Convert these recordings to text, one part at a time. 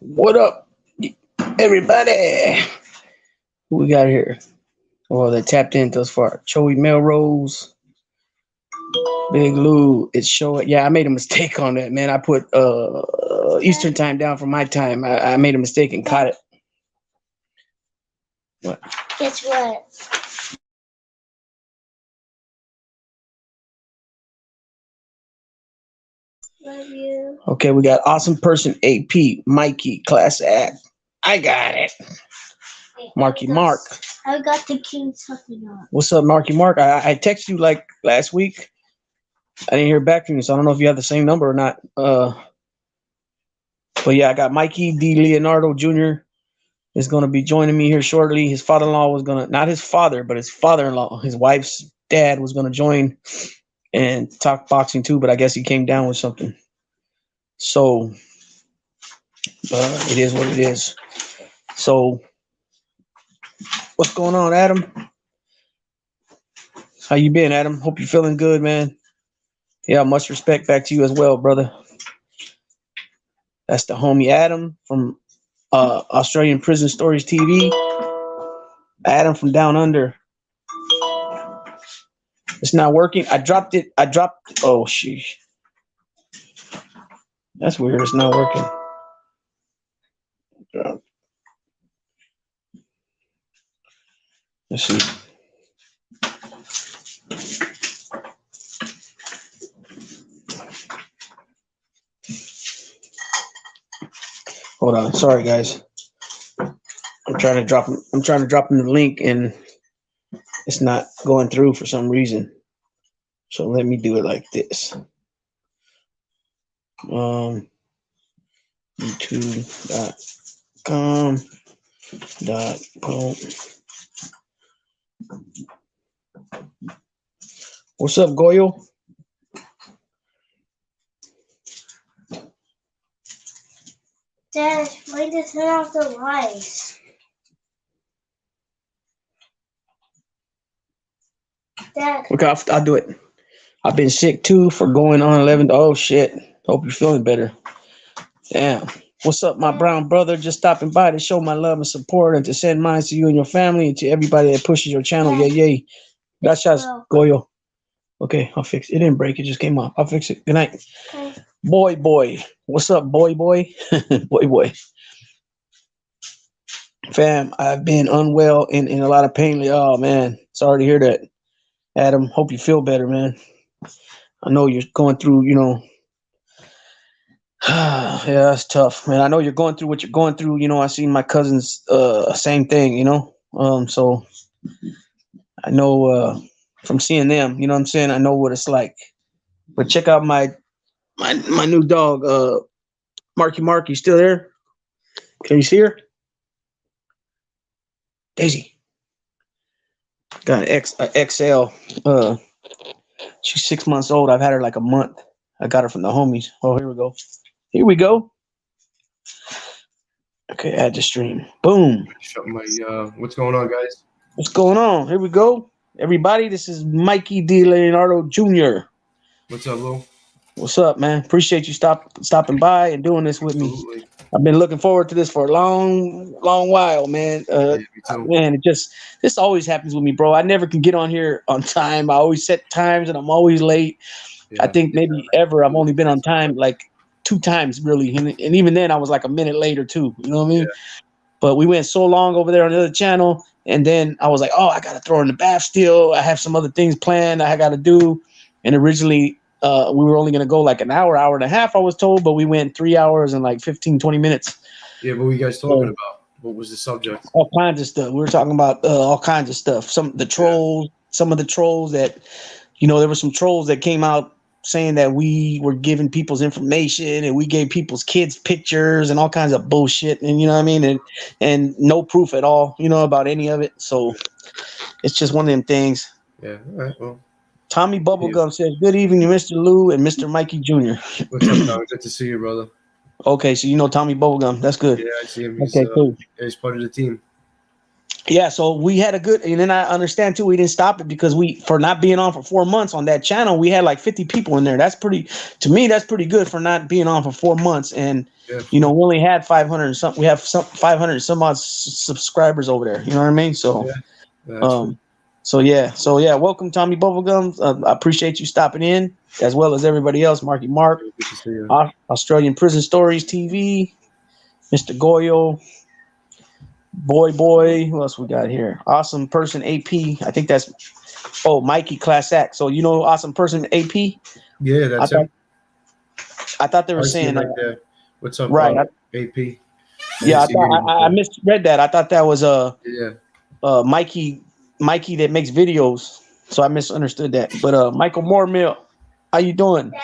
What up, everybody? Who we got here? Oh, that tapped in thus far. Joey Melrose, Big Lou. It's showing. Yeah, I made a mistake on that, man. I put Eastern time down for my time. I made a mistake and caught it. What? Guess what? Love you. Okay, we got awesome person AP, Mikey, class act. I got it. Marky Mark. I got the king something on. What's up, Marky Mark? I texted you like last week. I didn't hear back from you, so I don't know if you have the same number or not. But yeah, I got Mikey D. Leonardo Jr. is going to be joining me here shortly. His father-in-law was going to, not his father, but his father-in-law, his wife's dad was going to join and talk boxing too, but I guess he came down with something. So it is what it is. So what's going on, Adam? How you been, Adam? Hope you're feeling good, man. Yeah, much respect back to you as well, brother. That's the homie Adam from Australian Prison Stories TV. Adam from Down Under. It's not working. I dropped it. Oh, sheesh. That's weird. It's not working. Let's see. Hold on. Sorry, guys. I'm trying to drop him the link and it's not going through for some reason. So let me do it like this. YouTube.com.pro. What's up, Goyo? Dad, why did you turn off the lights? Dad. Okay, I'll do it. I've been sick too for going on 11. Oh shit. Hope you're feeling better. Damn. What's up, my brown brother? Just stopping by to show my love and support and to send mine to you and your family and to everybody that pushes your channel. Yeah. Yay. Gracias, Goyo. Okay, I'll fix it. It didn't break. It just came off. I'll fix it. Good night. Okay. Boy. What's up, boy? Boy. Fam, I've been unwell and in a lot of pain. Oh, man. Sorry to hear that. Adam, hope you feel better, man. I know you're going through, yeah, that's tough, man. I know you're going through what you're going through. I seen my cousins, same thing, so I know from seeing them, you know what I'm saying? I know what it's like. But check out my new dog, Marky Mark. You still there? Can you see her? Daisy. Got an XL. She's 6 months old. I've had her like a month. I got her from the homies. Oh, here we go. Okay, add to stream. Boom. What's going on, guys? What's going on? Here we go. Everybody, this is Mikey D. Leonardo Jr. What's up, Lou? What's up, man? Appreciate you stopping by and doing this with me. Absolutely. I've been looking forward to this for a long while, man. Me too. Man, this always happens with me, bro. I never can get on here on time. I always set times and I'm always late. Yeah. I think maybe ever I've only been on time like 2 times, really. And even then I was like a minute later too. You know what I mean? Yeah. But we went so long over there on the other channel. And then I was like, oh, I got to throw in the bath still. I have some other things planned I got to do. And originally we were only going to go like an hour and a half, I was told. But we went 3 hours and like 15, 20 minutes. Yeah, what were you guys talking about? What was the subject? All kinds of stuff. We were talking about all kinds of stuff. Some of the trolls that, there were some trolls that came out saying that we were giving people's information and we gave people's kids pictures and all kinds of bullshit. And you know what I mean? And no proof at all, about any of it. So it's just one of them things. Yeah. All right. Well, Tommy Bubblegum says, good evening, Mr. Lou and Mr. Mikey Jr. What's up, Tommy? Good to see you, brother. Okay, so Tommy Bubblegum. That's good. Yeah, I see him. Okay, cool. He's part of the team. yeah, so we had a good, and then I understand too, we didn't stop it because for not being on for 4 months on that channel, we had like 50 people in there. That's to me, that's pretty good for not being on for 4 months. And, Yeah. we only had 500 and something. We have 500 and some odd subscribers over there. You know what I mean? So, Yeah. That's cool. so yeah, welcome Tommy Bubblegum. I appreciate you stopping in, as well as everybody else. Marky Mark, Good to see you. Australian Prison Stories TV, Mr. Goyo. Boy, who else we got here? Awesome Person AP. I think that's Mikey Class Act. So Awesome Person AP? Yeah, that's him. I thought they were I see saying him right there. What's up, right. AP? Yeah, I misread that. I thought that was Mikey that makes videos. So I misunderstood that. But Michael Mooremill, how you doing? Dad,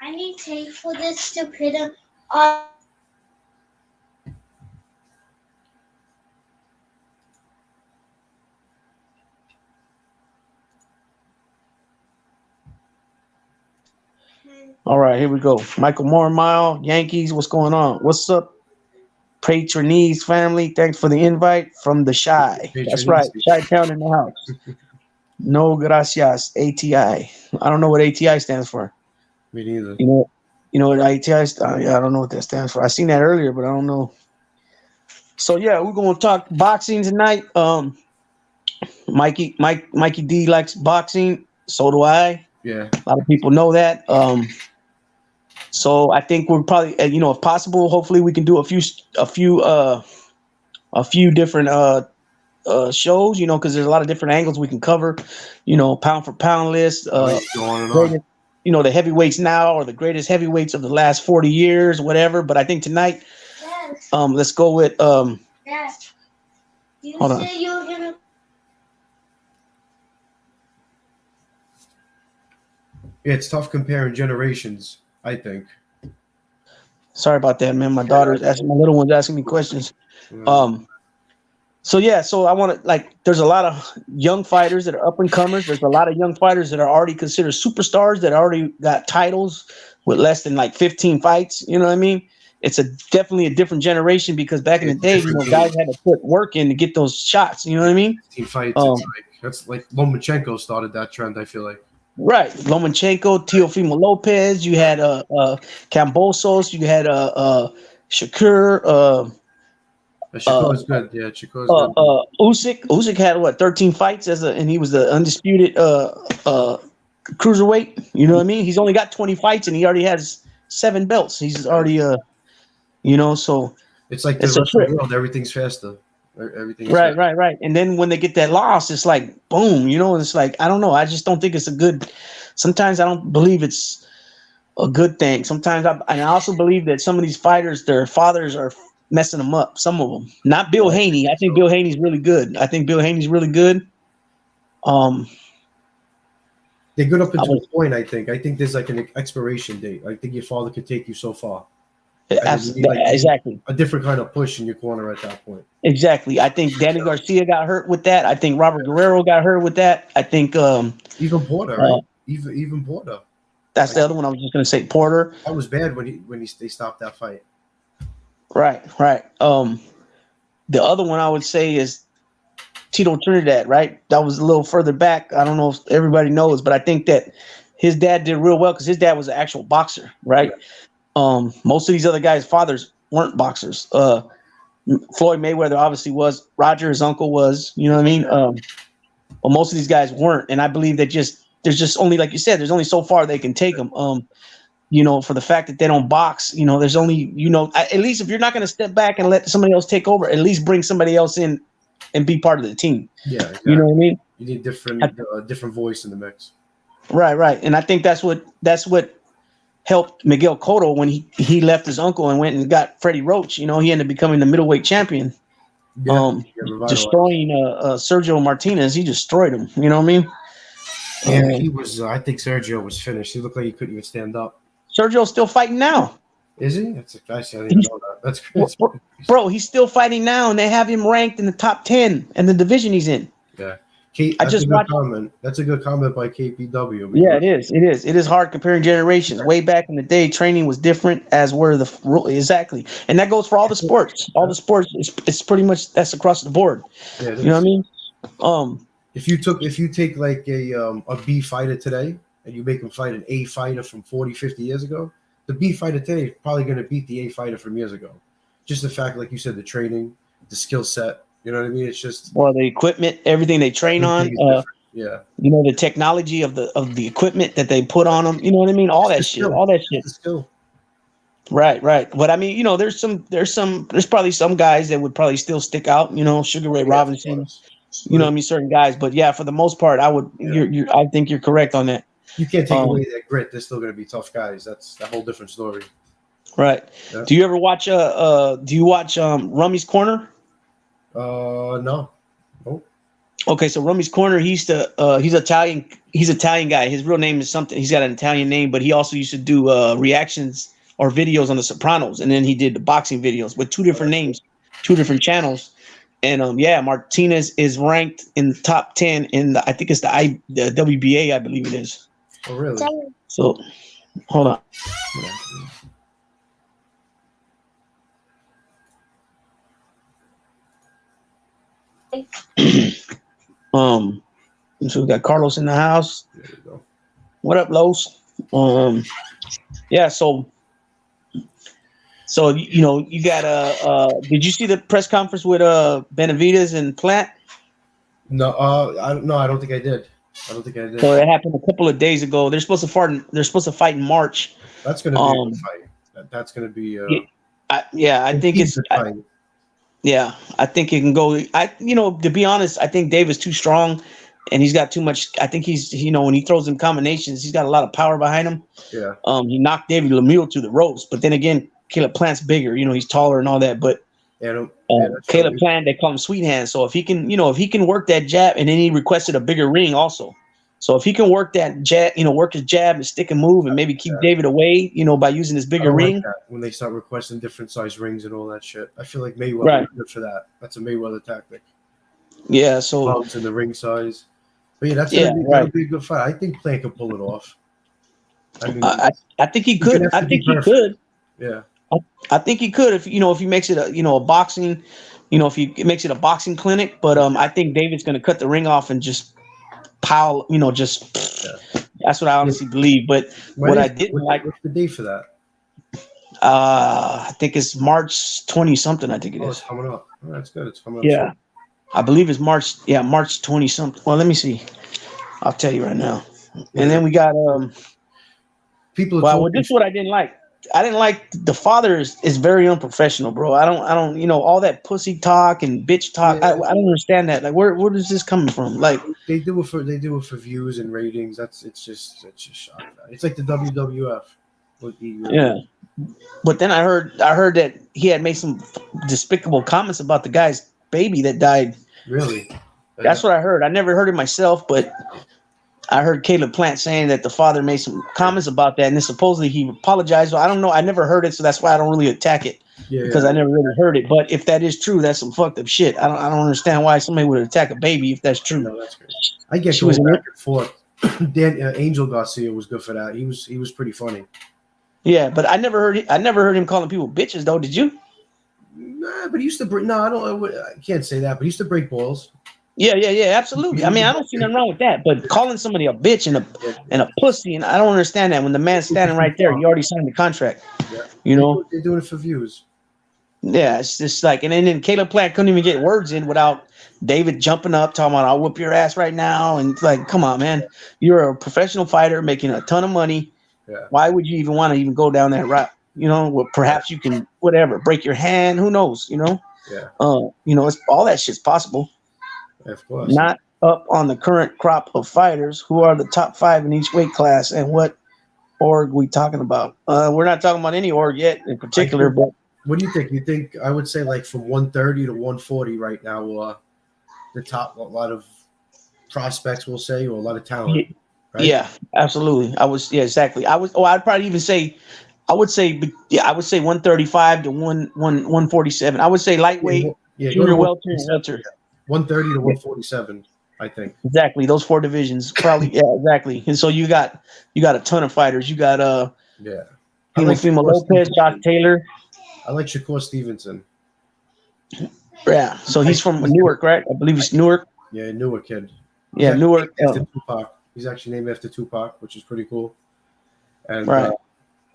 I need tape for this to put him on. All right, here we go. Michael Mooremill, Yankees, what's going on? What's up, Patronese family? Thanks for the invite from the Shy. That's right, Shy Town in the house. No gracias, ATI. I don't know what ATI stands for. Me neither. You know what ATI I don't know what that stands for. I seen that earlier, but I don't know. So yeah, we're gonna talk boxing tonight. Mikey D likes boxing. So do I. Yeah. A lot of people know that. So I think we're probably, if possible, hopefully we can do a few different shows, because there's a lot of different angles we can cover, pound for pound list, Go on and on. the heavyweights now or the greatest heavyweights of the last 40 years, whatever. But I think tonight, let's go with Dad, you hold on. said you were gonna. Yeah, it's tough comparing generations, I think. Sorry about that, man. My little one's asking me questions. So I want to there's a lot of young fighters that are up and comers. There's a lot of young fighters that are already considered superstars that already got titles with less than 15 fights. You know what I mean? It's definitely a different generation because back in the day, guys had to put work in to get those shots. You know what I mean? 15 fights. That's like Lomachenko started that trend, I feel like. Right, Lomachenko, Teofimo Lopez. You had Cambosos. You had Shakur. Shakur's good. Yeah, Shakur's good. Usyk had 13 fights and he was the undisputed cruiserweight. You know what I mean? He's only got 20 fights and he already has 7 belts. He's already so it's like the rest of the world. Everything's faster. Everything's right. And then when they get that loss, it's like boom. And it's like I don't know. I just don't think it's a good. Sometimes I don't believe it's a good thing. Sometimes I also believe that some of these fighters, their fathers are messing them up. Some of them, not Bill Haney. I think Bill Haney's really good. They're good up until a point. I think there's like an expiration date. I think your father could take you so far. Exactly. A different kind of push in your corner at that point. Exactly. I think Danny Garcia got hurt with that. I think Robert Guerrero got hurt with that. I think even Porter, right? Even Porter. That's the other one I was just gonna say. Porter. That was bad when they stopped that fight. Right. The other one I would say is Tito Trinidad, right? That was a little further back. I don't know if everybody knows, but I think that his dad did real well because his dad was an actual boxer, right? Most of these other guys' fathers weren't boxers. Floyd Mayweather obviously was. Roger, his uncle, was. You know what I mean? But most of these guys weren't. And I believe that there's just only, like you said, there's only so far they can take them. For the fact that they don't box, there's only, at least if you're not going to step back and let somebody else take over, at least bring somebody else in and be part of the team. Yeah, exactly. You know what I mean? You need different voice in the mix. Right. And I think that's what helped Miguel Cotto when he left his uncle and went and got Freddie Roach. He ended up becoming the middleweight champion. Destroying Sergio Martinez. He destroyed him. You know what I mean? Yeah, he was. I think Sergio was finished. He looked like he couldn't even stand up. Sergio's still fighting now. Is he? That's I didn't know that. That's crazy. Bro, he's still fighting now, and they have him ranked in the top 10 in the division he's in. Yeah, Kate, I that's just a good watched. comment. That's a good comment by KPW. Yeah, it Because is. It is. It is hard comparing generations. Way back in the day, training was different, as were the exactly, and that goes for all the sports. All the sports, it's pretty much that's across the board. yeah, it You know what I is. mean? Um, If you take like a B fighter today and you make him fight an A fighter from 40, 50 years ago, the B fighter today is probably going to beat the A fighter from years ago. Just the fact, like you said, the training, the skill set. You know what I mean? It's just well, the equipment, everything they train on. everything is different. Yeah, You know, the technology of the equipment that they put on them. You know what I mean? All it's that the shit. skill. All that It's shit. the skill. Right, right. But I mean, you know, there's probably some guys that would probably still stick out. You know, Sugar Ray Yeah, of Robinson. course. You know what I mean? Certain guys. But yeah, for the most part, I would. Yeah. I think you're correct on that. You can't take Um, away that grit. They're still going to be tough guys. That's a whole different story. Right. Yeah. Do you ever watch do you watch Rummy's Corner? No. Oh, Okay, so Rummy's Corner, he's Italian guy. His real name is something. He's got an Italian name, but he also used to do reactions or videos on The Sopranos, and then he did the boxing videos with two different names, two different channels. And yeah, Martinez is ranked in the top 10 in I think it's the WBA, I believe it is. oh really? So hold on. So we got Carlos in the house. There you go. What up, Los? Yeah, so you know, you got did you see the press conference with Benavidez and Plant? No, I don't think I did. I don't think I did. So it happened a couple of days ago. They're supposed to fight in March. That's going to be a good fight. That's going to be I think it's fight. yeah, I think it can go. You know, to be honest, I think Dave is too strong, and he's got too much. I think he's, you know, when he throws in combinations, he's got a lot of power behind him. Yeah. He knocked David Lemieux to the ropes, but then again, Caleb Plant's bigger. You know, he's taller and all that. But Caleb Plant, they call him Sweet Hands. So if he can work that jab, and then he requested a bigger ring also. So if he can work that jab, you know, work his jab and stick and move, and maybe keep David away, you know, by using his bigger ring. Like that, when they start requesting different size rings and all that shit, I feel like Mayweather is good for that. That's a Mayweather tactic. Yeah. So bumps in the ring size. But yeah, that'll be a good fight. I think Plant could pull it off. I mean, I think he could. I think he could. Yeah. I think he could if he makes it a boxing, if he makes it a boxing clinic. But I think David's going to cut the ring off and just pile. That's what I honestly believe. But what I didn't like. What's the date for that? I think it's March 20 something. I think it is. It's coming up. Oh, that's good. It's coming up. Yeah, I believe it's March. Yeah, March 20 something. Well, let me see. I'll tell you right now. And then we got people. Well, this is what I didn't like. I didn't like the father is very unprofessional, bro. I don't all that pussy talk and bitch talk. Yeah. I don't understand that. Like, where is this coming from? Like, they do it for views and ratings. It's just shocking. It's like the WWF. Yeah. But then I heard that he had made some despicable comments about the guy's baby that died. Really? That's what I heard. I never heard it myself, but I heard Caleb Plant saying that the father made some comments about that, and then supposedly he apologized. Well, I don't know. I never heard it, so that's why I don't really attack it because I never really heard it. But if that is true, that's some fucked up shit. I don't understand why somebody would attack a baby if that's true. No, that's great. I get going back and forth. Angel Garcia was good for that. He was pretty funny. Yeah, but I never heard him calling people bitches though. Did you? Nah, but he used to break. No, I can't say that. But he used to break balls. Yeah, absolutely. I mean, I don't see nothing wrong with that. But calling somebody a bitch and a pussy, and I don't understand that when the man's standing right there, he already signed the contract. Yeah. You know, they're doing it for views. Yeah, it's just like, and then Caleb Plant couldn't even get words in without David jumping up, talking about, "I'll whoop your ass right now," and it's like, come on, man, you're a professional fighter making a ton of money. Yeah. Why would you even want to even go down that route? Well, perhaps you can break your hand. Who knows? Yeah. It's all that shit's possible. Of course. Not up on the current crop of fighters. Who are the top 5 in each weight class, and what org we talking about? We're not talking about any org yet in particular, but what do you think? You think I would say like from 130 to 140 right now? The top, a lot of prospects, we'll say, or a lot of talent. Right? Yeah, absolutely. Exactly. I'd probably even say, I would say 135 to 147. I would say lightweight, junior welter, and welter. 130 to 147. I think. Exactly. Those 4 divisions. Probably, yeah, exactly. And so you got a ton of fighters. You got Yeah. I like Teofimo Shakur Lopez, Josh Stevenson. Taylor. I like Shakur Stevenson. Yeah. So he's from Newark, right? I believe he's Newark. Yeah, Newark kid. Yeah, Newark. After Tupac. He's actually named after Tupac, which is pretty cool. And Right.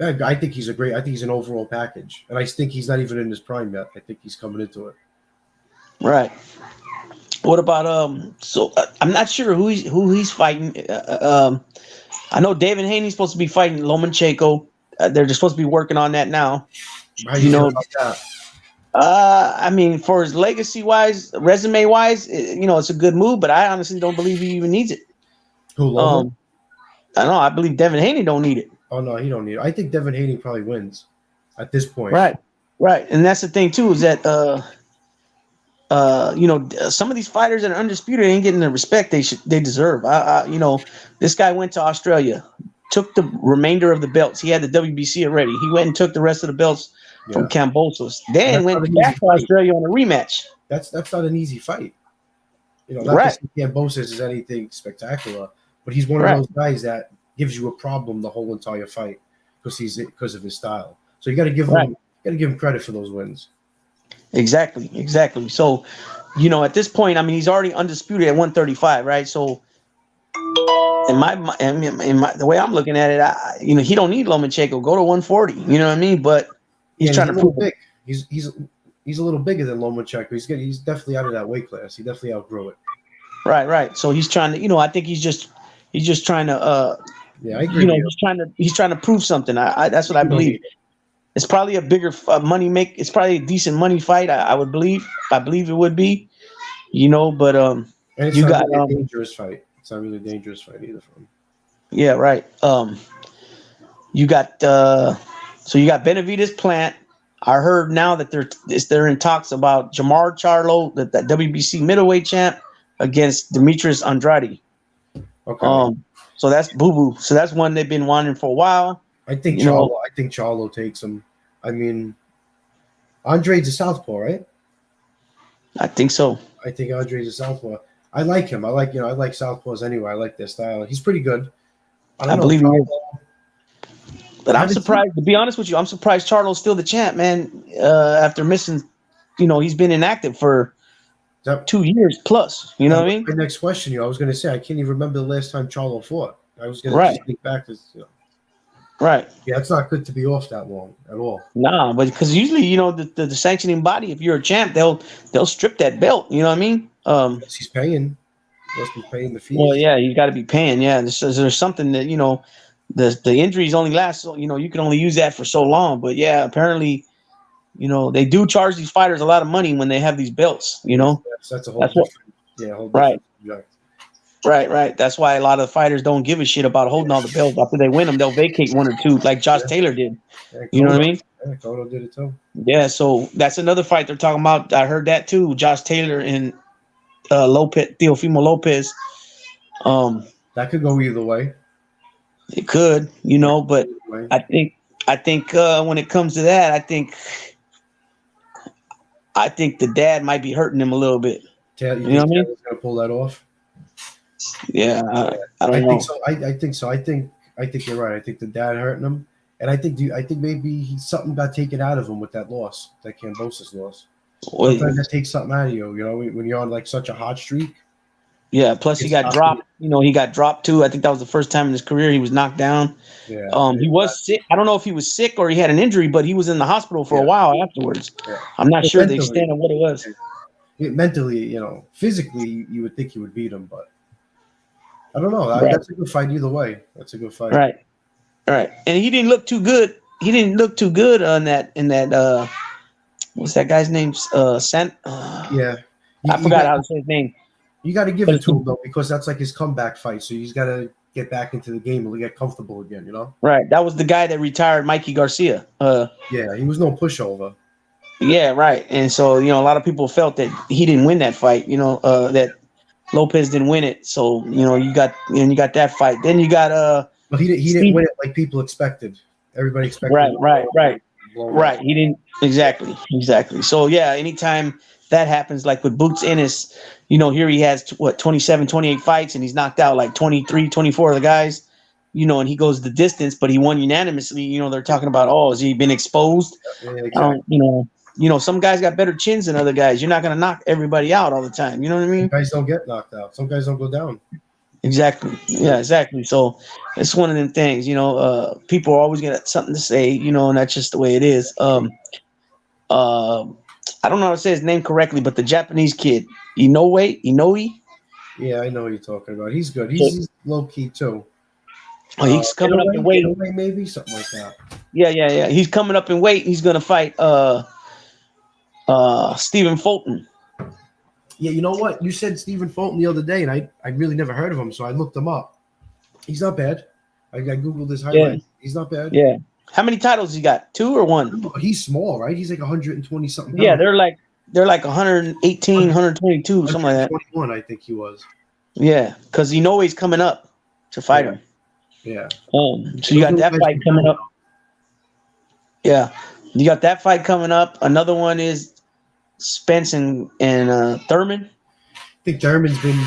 I think he's I think he's an overall package. And I think he's not even in his prime yet. I think he's coming into it. Right. What about so I'm not sure who he's fighting. I know David Haney's supposed to be fighting Lomachenko. They're just supposed to be working on that now. How you feel about that? I mean, for his legacy wise, resume wise, it's a good move, but I honestly don't believe he even needs it. Who, Loma? I know. I believe Devin Haney don't need it. Oh no, he don't need it. I think Devin Haney probably wins at this point. Right, and that's the thing too is that some of these fighters that are undisputed ain't getting the respect they deserve. This guy went to Australia, took the remainder of the belts. He had the WBC already. He went and took the rest of the belts from Kambosos. Then went back to Australia on a rematch. That's not an easy fight. Not that Kambosos is anything spectacular, but he's one of those guys that gives you a problem the whole entire fight because of his style. So you got to give him credit for those wins. Exactly. So, at this point, I mean, he's already undisputed at 135, right? So, in the way I'm looking at it, he don't need Lomachenko. Go to 140. You know what I mean? But he's trying to prove big. He's a little bigger than Lomachenko. He's definitely out of that weight class. He definitely outgrew it. Right. So he's trying to. I think he's just trying to. Yeah, I agree. He's trying to prove something. That's what I believe. It's probably a bigger money make. It's probably a decent money fight. I would believe. I believe it would be. But and it's not really a dangerous fight. It's not really a dangerous fight either for him. Yeah, right. You got Benavidez Plant. I heard now that they're in talks about Jamar Charlo, that WBC middleweight champ, against Demetrius Andrade. Okay. So that's boo-boo. So that's one they've been wanting for a while. I think Charlo takes him. I mean, Andrade's a southpaw, right? I think so. I think Andrade's a southpaw. I like him. I like southpaws anyway. I like their style. He's pretty good. I believe he is. But I'm surprised. To be honest with you, I'm surprised Charlo's still the champ, man. After missing, he's been inactive for 2 years plus. You know what I mean? My next question, I was going to say I can't even remember the last time Charlo fought. I was going to think back to. Right. Yeah, it's not good to be off that long at all. Nah, but because usually, the sanctioning body, if you're a champ, they'll strip that belt. You know what I mean? He's paying. He's paying the fee. Well, yeah, you got to be paying. Yeah, there's something that the injuries only last. You can only use that for so long. But yeah, apparently, they do charge these fighters a lot of money when they have these belts. That's a whole different subject. Right. That's why a lot of fighters don't give a shit about holding all the belts. After they win them, they'll vacate one or two, like Josh Taylor did. Yeah, you know what I mean? Yeah, Cotto did it too. Yeah, so that's another fight they're talking about. I heard that too. Josh Taylor and Teofimo Lopez. That could go either way. It could, but I think when it comes to that, I think the dad might be hurting him a little bit. You know what I mean? He's gonna pull that off. Yeah, I don't know. Think so. I think so. I think you're right. I think the dad hurting him, and I think maybe something got taken out of him with that loss, that Kambosos loss. Sometimes that takes something out of you. When you're on like such a hot streak. Yeah. Plus, he got dropped. He got dropped too. I think that was the first time in his career he was knocked down. Yeah. He was sick. I don't know if he was sick or he had an injury, but he was in the hospital for a while afterwards. Yeah. I'm not sure the extent of what it was. Mentally, physically, you would think he would beat him, but I don't know. Right. That's a good fight either way. That's a good fight. Right. And he didn't look too good. On that. In that. What's that guy's name? Yeah. I forgot how to say his name. You got to give it to him though, because that's like his comeback fight. So he's got to get back into the game and get comfortable again. Right. That was the guy that retired Mikey Garcia. Yeah, he was no pushover. Yeah, right. And so, a lot of people felt that he didn't win that fight, that Lopez didn't win it. So, you got that fight. Then you got But he didn't win it like people expected. Everybody expected. Right. He didn't exactly. So yeah, anytime that happens, like with Boots Ennis, here he has 27, 28 fights, and he's knocked out like 23, 24 of the guys, and he goes the distance, but he won unanimously. They're talking about, oh, has he been exposed? Yeah, exactly. Some guys got better chins than other guys. You're not going to knock everybody out all the time. You know what I mean? Some guys don't get knocked out. Some guys don't go down. Exactly. Yeah, exactly. So it's one of them things, people are always got something to say, and that's just the way it is. I don't know how to say his name correctly, but the Japanese kid, Inoue. Yeah, I know what you're talking about. He's good. He's low key too. He's coming up in weight. Maybe something like that. Yeah. He's coming up in weight. He's gonna fight Stephen Fulton. Yeah, you know what? You said Stephen Fulton the other day, and I really never heard of him, so I looked him up. He's not bad. I googled his highlights. Yeah. He's not bad. Yeah. How many titles he got? 2 or 1? He's small, right? He's like 120 something. Yeah, they're like 118, 122, something like that. 21, I think he was. Yeah, because he's coming up to fight him. Yeah. So you got that fight coming up. Yeah, you got that fight coming up. Another one is Spence and Thurman. I think Thurman's been.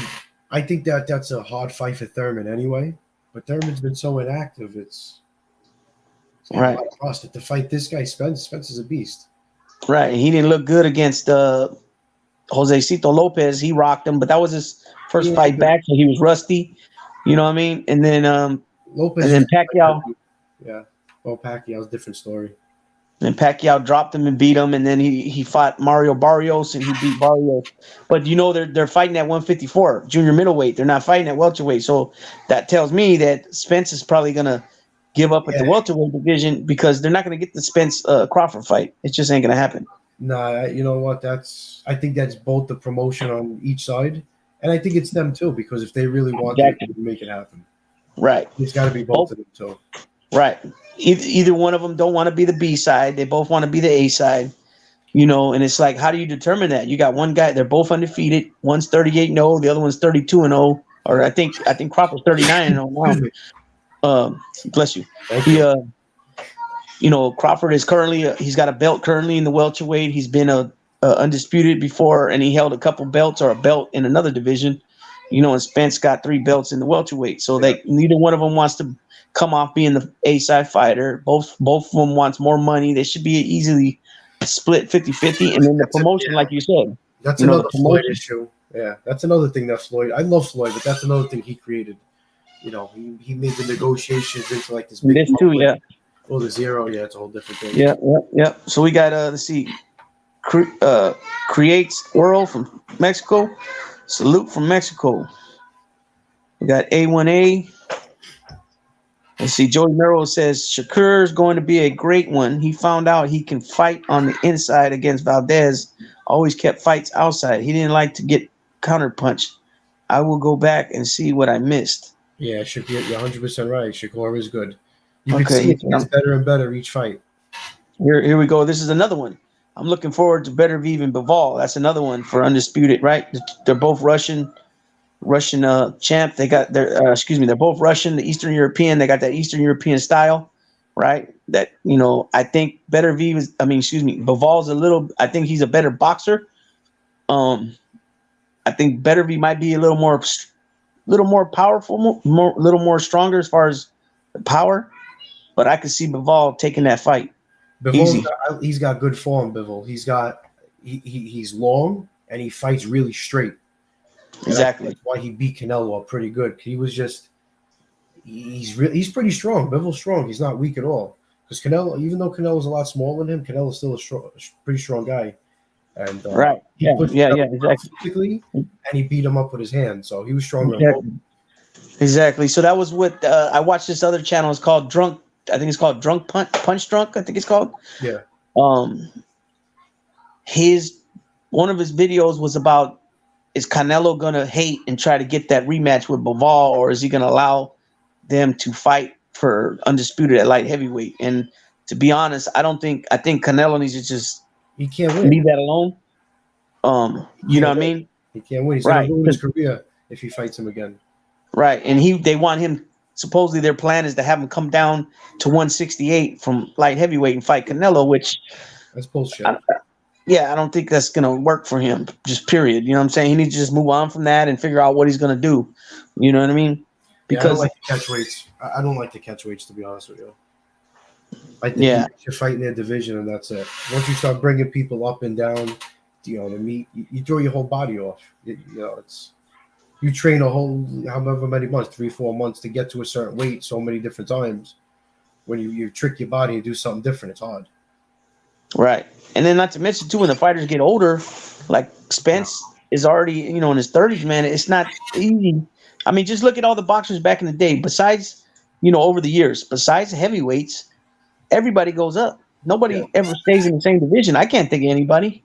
I think that's a hard fight for Thurman anyway. But Thurman's been so inactive. It's right. Lost it to fight this guy. Spence is a beast. Right. He didn't look good against Josecito Lopez. He rocked him, but that was his first fight back, so he was rusty. You know what I mean? And then Lopez. And then Pacquiao. Yeah. Well, Pacquiao's a different story. And Pacquiao dropped him and beat him, and then he fought Mario Barrios, and he beat Barrios. But they're fighting at 154, junior middleweight. They're not fighting at welterweight. So that tells me that Spence is probably gonna give up at the welterweight division because they're not gonna get the Spence Crawford fight. It just ain't gonna happen. Nah, you know what? I think that's both the promotion on each side, and I think it's them too, because if they really want to make it happen, right? It's got to be both of them too. Right. Either one of them don't want to be the B side. They both want to be the A side, and it's like, how do you determine that? You got one guy, they're both undefeated. One's 38-0, the other one's 32-0, or I think Crawford's 39-0 now. Bless you. Crawford is currently, he's got a belt currently in the welterweight. He's been undisputed before, and he held a couple belts or a belt in another division, and Spence got 3 belts in the welterweight. So neither one of them wants to come off being the A-side fighter. Both of them wants more money. They should be easily split 50-50. And then the promotion, like you said. That's another Floyd issue. Yeah, that's another thing that Floyd. I love Floyd, but that's another thing he created. He made the negotiations into like this big. This too, yeah. Oh, the zero, yeah, it's a whole different thing. Yeah. So we got let's see, Creates World from Mexico. Salute from Mexico. We got A1A. Let's see, Joey Merrill says Shakur's going to be a great one. He found out he can fight on the inside against Valdez. Always kept fights outside. He didn't like to get counterpunched. I will go back and see what I missed. Yeah, Shakur, you're 100% right. Shakur is good. You can see it gets better and better each fight. Here we go. This is another one. I'm looking forward to Beterbiev and Bivol. That's another one for undisputed, right? They're both Russian champ. They got their they're both Russian, the Eastern European. They got that Eastern European style, right? That I think Bivol's I think he's a better boxer. I think Beterbiev might be a little more powerful, a little more stronger as far as the power, but I could see Bivol taking that fight. He's got good form, Bivol. He's long and he fights really straight. Exactly. That's why he beat Canelo up pretty good. He was he's pretty strong. Bivol's strong. He's not weak at all. Because Canelo, even though Canelo's a lot smaller than him, Canelo's still a pretty strong guy. And right. Exactly. And he beat him up with his hand. So he was stronger. Exactly. So that was what I watched. This other channel. It's called Drunk. I think it's called Drunk Punch Drunk. I think it's called. Yeah. One of his videos was about, is Canelo gonna hate and try to get that rematch with Bivol, or is he gonna allow them to fight for undisputed at light heavyweight? And to be honest, I think Canelo needs to just he can't win. Leave that alone. You know what I mean? He can't win. He's gonna ruin his career if he fights him again. Right, and they want him. Supposedly, their plan is to have him come down to 168 from light heavyweight and fight Canelo, which that's bullshit. yeah, I don't think that's gonna work for him. Just period. You know what I'm saying? He needs to just move on from that and figure out what he's gonna do. You know what I mean? Yeah, I don't Because like to catch weights. I don't like to catch weights, to be honest with you. I think yeah, you're fighting their division, and that's it. Once you start bringing people up and down, the meat, you throw your whole body off. It's you train a whole however many months, 3-4 months to get to a certain weight, so many different times. When you trick your body and do something different, it's hard. right. And then not to mention too, when the fighters get older, like Spence is already in his 30s, man. It's not easy. I mean, just look at all the boxers back in the day. Besides, over the years, besides heavyweights, everybody goes up. Yeah, Nobody ever stays in the same division. I can't think of anybody.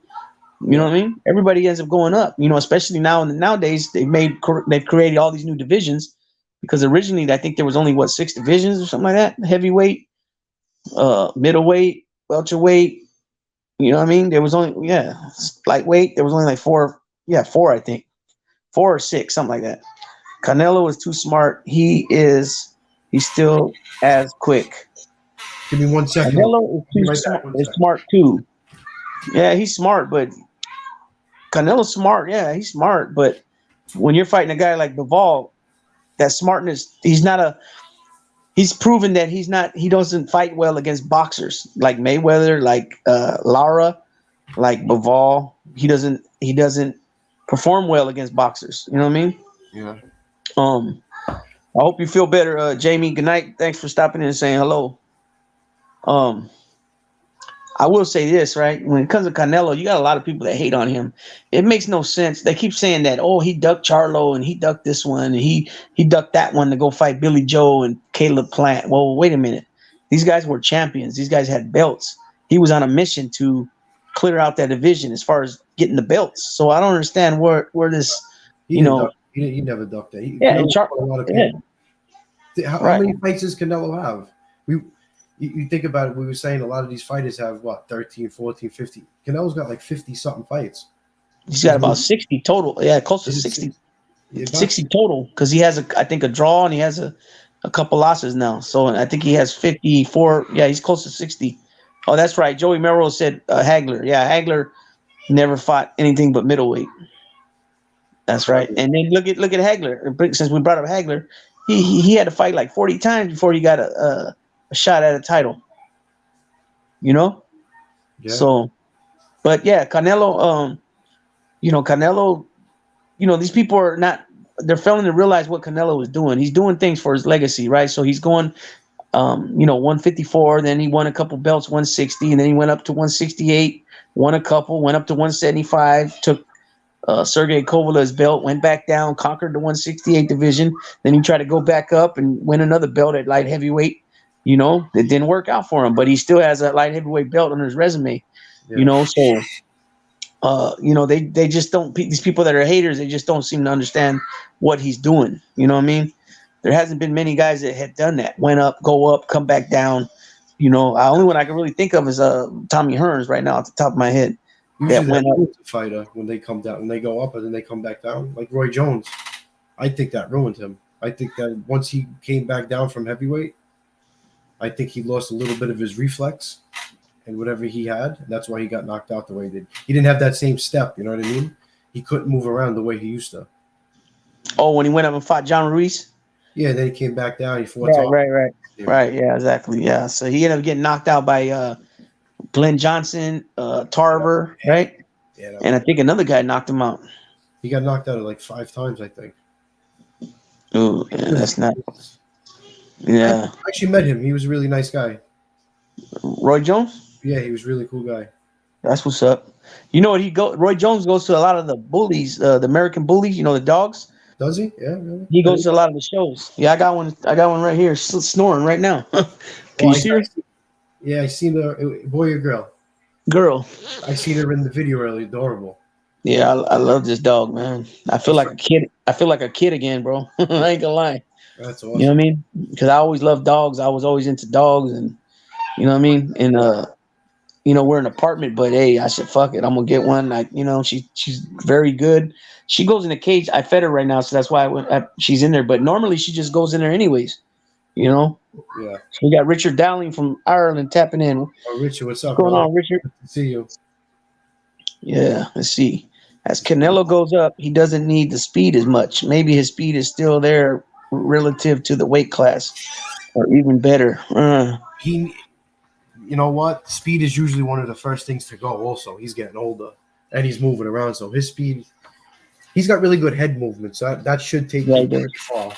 You know yeah. what I mean? Everybody ends up going up. Especially nowadays they've created all these new divisions because originally I think there was only 6 divisions or something like that: heavyweight, middleweight, welterweight. You know what I mean? There was only lightweight. There was only like 4. Yeah, 4 I think, 4 or 6, something like that. Canelo is too smart. He's still as quick. Give me 1 second. Canelo is Be too right smart. back. 1 Is second. smart too. Yeah, he's smart, but Canelo's smart. Yeah, he's smart, but when you're fighting a guy like Bivol, that smartness, he's proven that he doesn't fight well against boxers like Mayweather, like Lara, like Bivol. He doesn't perform well against boxers. You know what I mean? Yeah. I hope you feel better, Jamie. Good night. Thanks for stopping in and saying hello. Um, I will say this, right? When it comes to Canelo, you got a lot of people that hate on him. It makes no sense. They keep saying that, oh, he ducked Charlo and he ducked this one and he ducked that one to go fight Billy Joe and Caleb Plant. Well, wait a minute. These guys were champions. These guys had belts. He was on a mission to clear out that division as far as getting the belts. So I don't understand where this, He you didn't know, duck. He never ducked that. yeah, and Canelo fought a lot of yeah, people. How right. many fights does Canelo have? You think about it, we were saying a lot of these fighters have 13, 14, 50. Canelo's got like 50 something fights. He's got about 60 total. Yeah, close to Is it 60. Yeah, 60 total because he has I think a draw and he has a couple losses now. So I think he has 54. Yeah, he's close to 60. Oh, that's right. Joey Melrose said Haglar. Yeah, Haglar never fought anything but middleweight. That's right. And then look at Haglar. Since we brought up Haglar, he had to fight like 40 times before he got a shot at a title. Yeah. So, but yeah, Canelo. Canelo. These people are not. They're failing to realize what Canelo is doing. He's doing things for his legacy, right? So he's going, 154. Then he won a couple belts, 160, and then he went up to 168. Won a couple, went up to 175. Took Sergey Kovalev's belt, went back down, conquered the 168 division. Then he tried to go back up and win another belt at light heavyweight. It didn't work out for him, but he still has a light heavyweight belt on his resume. Yeah. So. They just don't. These people that are haters, they just don't seem to understand what he's doing. You know what I mean? There hasn't been many guys that had done that. Went up, go up, come back down. The only one I can really think of is Tommy Hearns right now at the top of my head. Usually That went up. ruins a fighter when they come down, when they go up and then they come back down. Like Roy Jones, I think that ruined him. I think that once he came back down from heavyweight, I think he lost a little bit of his reflex and whatever he had. And that's why he got knocked out the way he did. He didn't have that same step. You know what I mean? He couldn't move around the way he used to. Oh, when he went up and fought John Ruiz. Yeah, then he came back down. He fought. Right. Yeah, exactly. Yeah. So he ended up getting knocked out by Glenn Johnson, Tarver, right? Yeah. And I think another guy knocked him out. He got knocked out like 5 times, I think. Oh, yeah, that's not. Yeah. I actually met him. He was a really nice guy. Roy Jones? Yeah, he was a really cool guy. That's what's up. You know what? Roy Jones goes to a lot of the bullies, the American bullies. The dogs. Does he? Yeah, really. He goes to a lot of the shows. Yeah, I got one right here, snoring right now. Can you see her? Yeah, I seen her. Boy or girl? Girl. I seen her in the video earlier. Adorable. Yeah, I love this dog, man. I feel like a kid. I feel like a kid again, bro. I ain't gonna lie. That's awesome. You know what I mean? Because I always loved dogs. I was always into dogs, and you know what I mean. And we're in an apartment, but hey, I said, fuck it, I'm gonna get one. She's very good. She goes in the cage. I fed her right now, so that's why she's in there. But normally she just goes in there anyways. Yeah. So we got Richard Dowling from Ireland tapping in. Oh, Richard, what's up? What's going on, Richard? Good to see you. Yeah, let's see. As Canelo goes up, he doesn't need the speed as much. Maybe his speed is still there relative to the weight class, or even better. He, you know what? Speed is usually one of the first things to go. Also, he's getting older and he's moving around, so his speed. He's got really good head movement, so that should take Yeah, he him does. pretty far.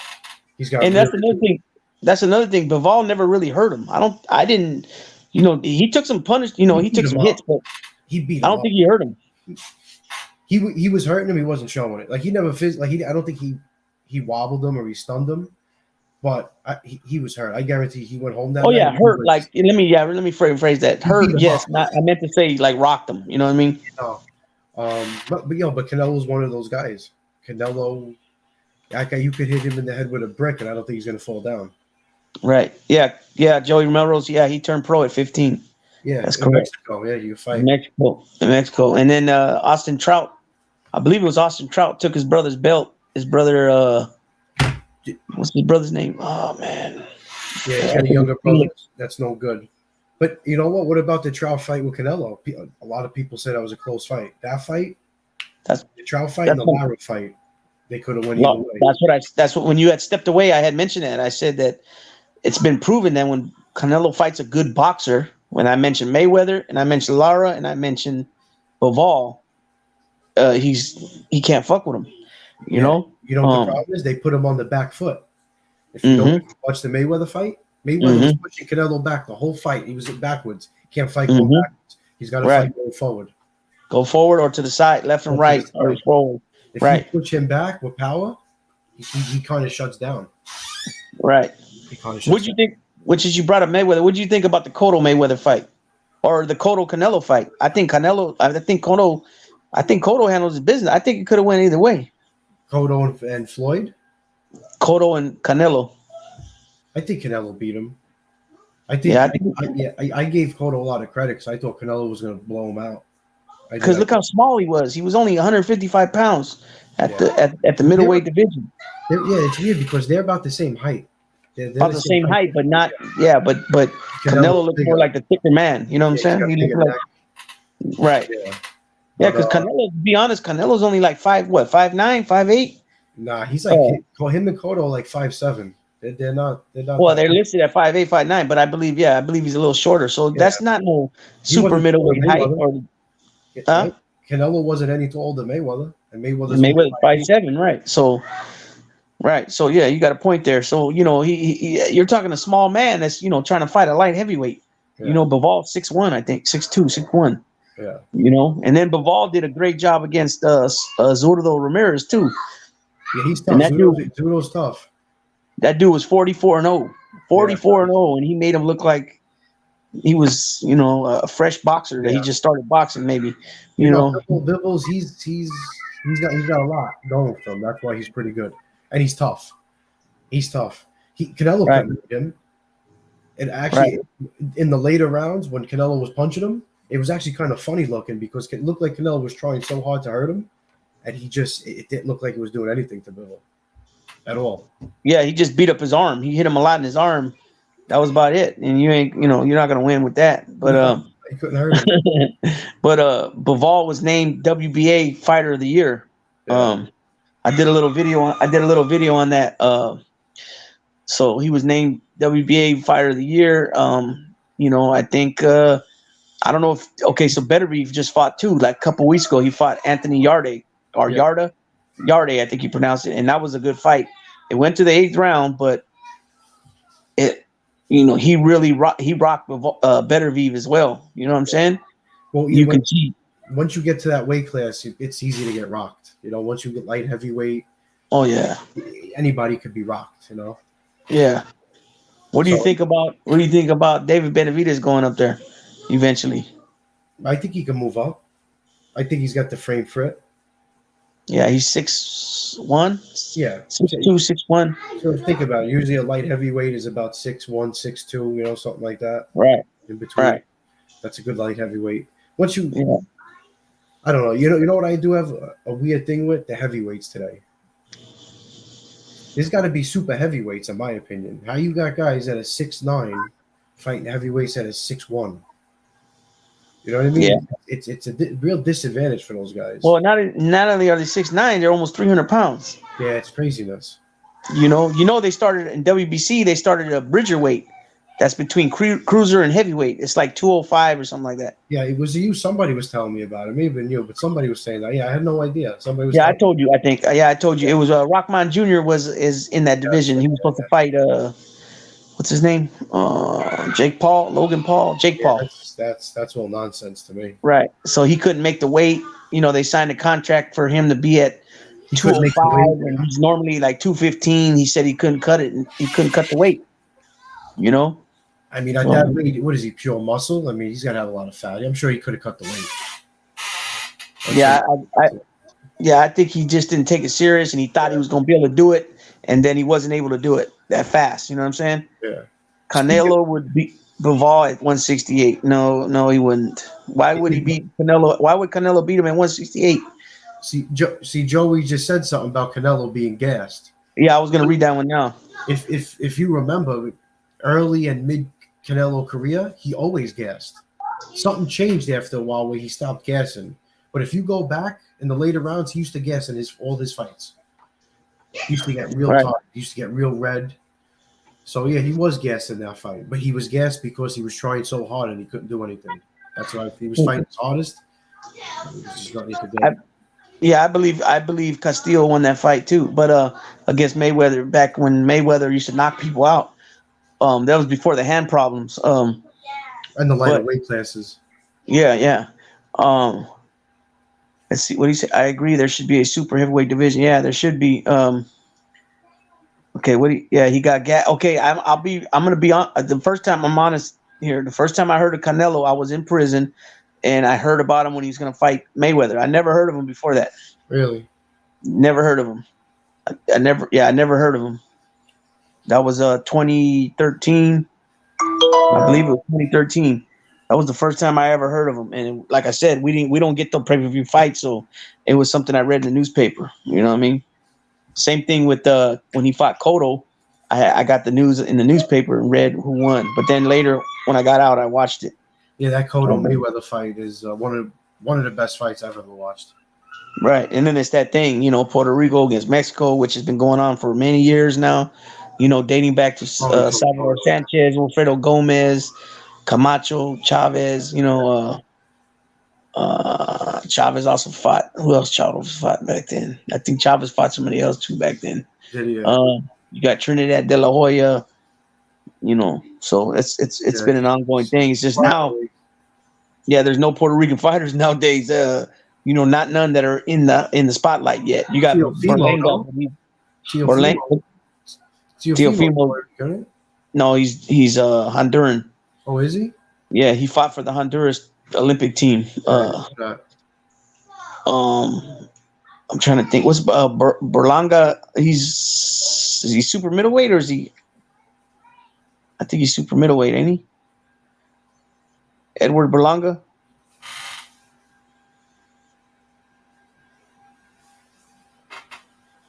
He's got And really that's another thing. That's another thing. Bivol never really hurt him. I didn't. He took some punish. He beat took him some up. hits, but He beat I him don't up. think he hurt him. He was hurting him. He wasn't showing it. Like he never I don't think he wobbled him or he stunned him. But he was hurt. I guarantee he went home that Oh night. yeah, And hurt. Like let me phrase that. he beat Hurt. him Yes. up. Not. I meant to say like rocked him. You know what I mean? No. But Canelo's one of those guys. Canelo, that guy, you could hit him in the head with a brick, and I don't think he's going to fall down. Right. Yeah. Yeah. Joey Melrose. Yeah, he turned pro at 15. Yeah, That's in correct. Mexico. Yeah, you fight. In Mexico. And then Austin Trout. I believe it was Austin Trout took his brother's belt. His brother. What's his brother's name? Oh man. Yeah, he's got a younger brother. That's no good. But you know what? What about the Trout fight with Canelo? A lot of people said that was a close fight. That fight, the Trout fight and the Lara fight, they could have won either way. That's what when you had stepped away, I had mentioned that. I said that it's been proven that when Canelo fights a good boxer, when I mentioned Mayweather and I mentioned Lara and I mentioned Bivol, he can't fuck with him. You know? You know what the problem is? They put him on the back foot. If you don't watch the Mayweather fight, Mayweather was pushing Canelo back the whole fight. He was backwards. He can't fight going backwards. He's got to fight going forward. Go forward or to the side, left and right, or forward. If you push him back with power, he kind of shuts down. Right. What'd you think? Which is you brought up Mayweather. What'd you think about the Cotto Mayweather fight, or the Cotto Canelo fight? I think Cotto handles his business. I think it could have went either way. Cotto and Floyd. Cotto and Canelo. I think Canelo beat him. I gave Cotto a lot of credit because I thought Canelo was going to blow him out. Because look how small he was. He was only 155 pounds at the middleweight division. It's weird because they're about the same height. They're about the same height, but not but Canelo looked more like the thicker man. You know what I'm saying? He looked like right. Yeah, because Canelo, to be honest, Canelo's only like 5'9", 5'8". Nah, he's like him and Cotto like 5'7". They're not. Well, they're listed at 5'8", 5'9", but I believe he's a little shorter. So that's not no super middleweight height. Canelo wasn't any taller than Mayweather, and Mayweather's 5'7", right? So, yeah, you got a point there. So you're talking a small man that's trying to fight a light heavyweight. Yeah. Bivol 6'1", I think 6'2", 6'1". Yeah. And then Bivol did a great job against Zurdo Ramirez too. Yeah, he's tough. Zurdo's tough. That dude was 44-0. 44-0, and he made him look like he was, a fresh boxer that he just started boxing. Maybe, Bivol's he's got a lot going for him. That's why he's pretty good, and he's tough. Canelo couldn't beat him. And actually, in the later rounds when Canelo was punching him, it was actually kind of funny looking because it looked like Canelo was trying so hard to hurt him, and it didn't look like he was doing anything to Bivol at all. Yeah, he just beat up his arm. He hit him a lot in his arm. That was about it. And you're not gonna win with that. But he couldn't hurt him. But Bivol was named WBA Fighter of the Year. Yeah. I did a little video on that. So he was named WBA Fighter of the Year. I think I don't know if so Beterbiev just fought too. Like a couple weeks ago, he fought Anthony Yarde or Yarde, I think you pronounce it, and that was a good fight. It went to the 8th round, but he really rocked Beterbiev as well. You know what I'm saying? Well, you can see once you get to that weight class, it's easy to get rocked. Once you get light heavyweight, oh yeah, anybody could be rocked. Yeah. What do you think about David Benavidez going up there eventually? I think he can move up. I think he's got the frame for it. Yeah, he's 6'1". Yeah, 6'2", 6'1". So think about it. Usually a light heavyweight is about 6'1", 6'2", something like that. Right. In between. Right. That's a good light heavyweight. Once you, I don't know. You know what I do have a weird thing with the heavyweights today. There's got to be super heavyweights, in my opinion. How you got guys that are 6'9" fighting heavyweights that are 6'1"? You know what I mean? Yeah. It's a real disadvantage for those guys. Well, not only are they 6'9", they're almost 300 pounds. Yeah, it's craziness. You know, they started in WBC. They started a bridger weight. That's between cruiser and heavyweight. It's like 205 or something like that. Yeah, it was you. Somebody was telling me about it. Maybe been you, but somebody was saying that. Yeah, I had no idea. Somebody was. Yeah, I told you. I think. Yeah, I told you. It was Rockman Jr. is in that division. He was supposed to fight. What's his name? Jake Paul, Logan Paul, Jake Paul. That's all nonsense to me. Right. So he couldn't make the weight. You know, they signed a contract for him to be at 205, and he's normally like 215. He said he couldn't cut it, and he couldn't cut the weight. You know. I mean, at that weight, what is he? Pure muscle? I mean, he's got to have a lot of fat. I'm sure he could have cut the weight. I think he just didn't take it serious, and he thought he was going to be able to do it, and then he wasn't able to do it that fast. You know what I'm saying? Yeah. Canelo would beat Bivol at 168. No, he wouldn't. Why would he beat Canelo? Why would Canelo beat him at 168? See, Joey just said something about Canelo being gassed. Yeah, I was going to read that one now. If you remember, early and mid Canelo career, he always gassed. Something changed after a while where he stopped gassing. But if you go back in the later rounds, he used to gas in all his fights. He used to get real tired. He used to get real red. So yeah, he was gassed in that fight. But he was gassed because he was trying so hard and he couldn't do anything. That's why he was fighting his hardest. Yeah, I believe Castillo won that fight too. But against Mayweather, back when Mayweather used to knock people out. That was before the hand problems. And the lighter weight classes. Yeah. Let's see what he said. I agree. There should be a super heavyweight division. Yeah, there should be. Okay. He got gas. Okay, I'm gonna be on. The first time I'm honest here. The first time I heard of Canelo, I was in prison, and I heard about him when he was gonna fight Mayweather. I never heard of him before that. Really? Never heard of him. I never heard of him. That was 2013. I believe it was 2013. That was the first time I ever heard of him. And like I said, we don't get the pay-per-view fight, so it was something I read in the newspaper. You know what I mean? Same thing with when he fought Cotto. I got the news in the newspaper and read who won. But then later, when I got out, I watched it. Yeah, that Cotto Mayweather fight is one of the best fights I've ever watched. Right, and then it's that thing, Puerto Rico against Mexico, which has been going on for many years now. Dating back to Salvador Sanchez, Wilfredo Gomez, Camacho, Chavez. Chavez also fought. Who else Chavez fought back then? I think Chavez fought somebody else too back then. You got Trinidad De La Hoya. So it's been an ongoing thing. It's just now. Yeah, there's no Puerto Rican fighters nowadays. Not none that are in the spotlight yet. You got Orlando. Teofimo. No, he's Honduran. Oh, is he? Yeah, he fought for the Honduras Olympic team. I'm trying to think. What's Berlanga? Is he super middleweight or is he? I think he's super middleweight, ain't he? Edward Berlanga.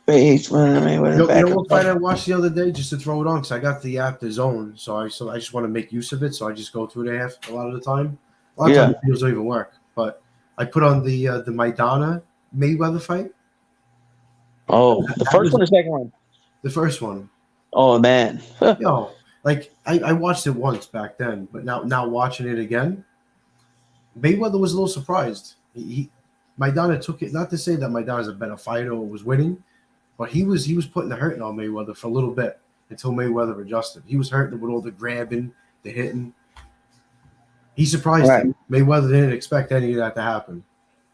You know what fight I watched the other day just to throw it on because I got the app Daz'n, so I just want to make use of it. So I just go through it a lot of the time. A lot of times the videos don't even work, but I put on the Maidana Mayweather fight. Oh, the first one or second one? The first one. Oh man, I watched it once back then, but now watching it again, Mayweather was a little surprised. Maidana took it. Not to say that Maidana's a better fighter or was winning. But he was putting the hurting on Mayweather for a little bit until Mayweather adjusted. He was hurting with all the grabbing, the hitting. He surprised him. Mayweather didn't expect any of that to happen.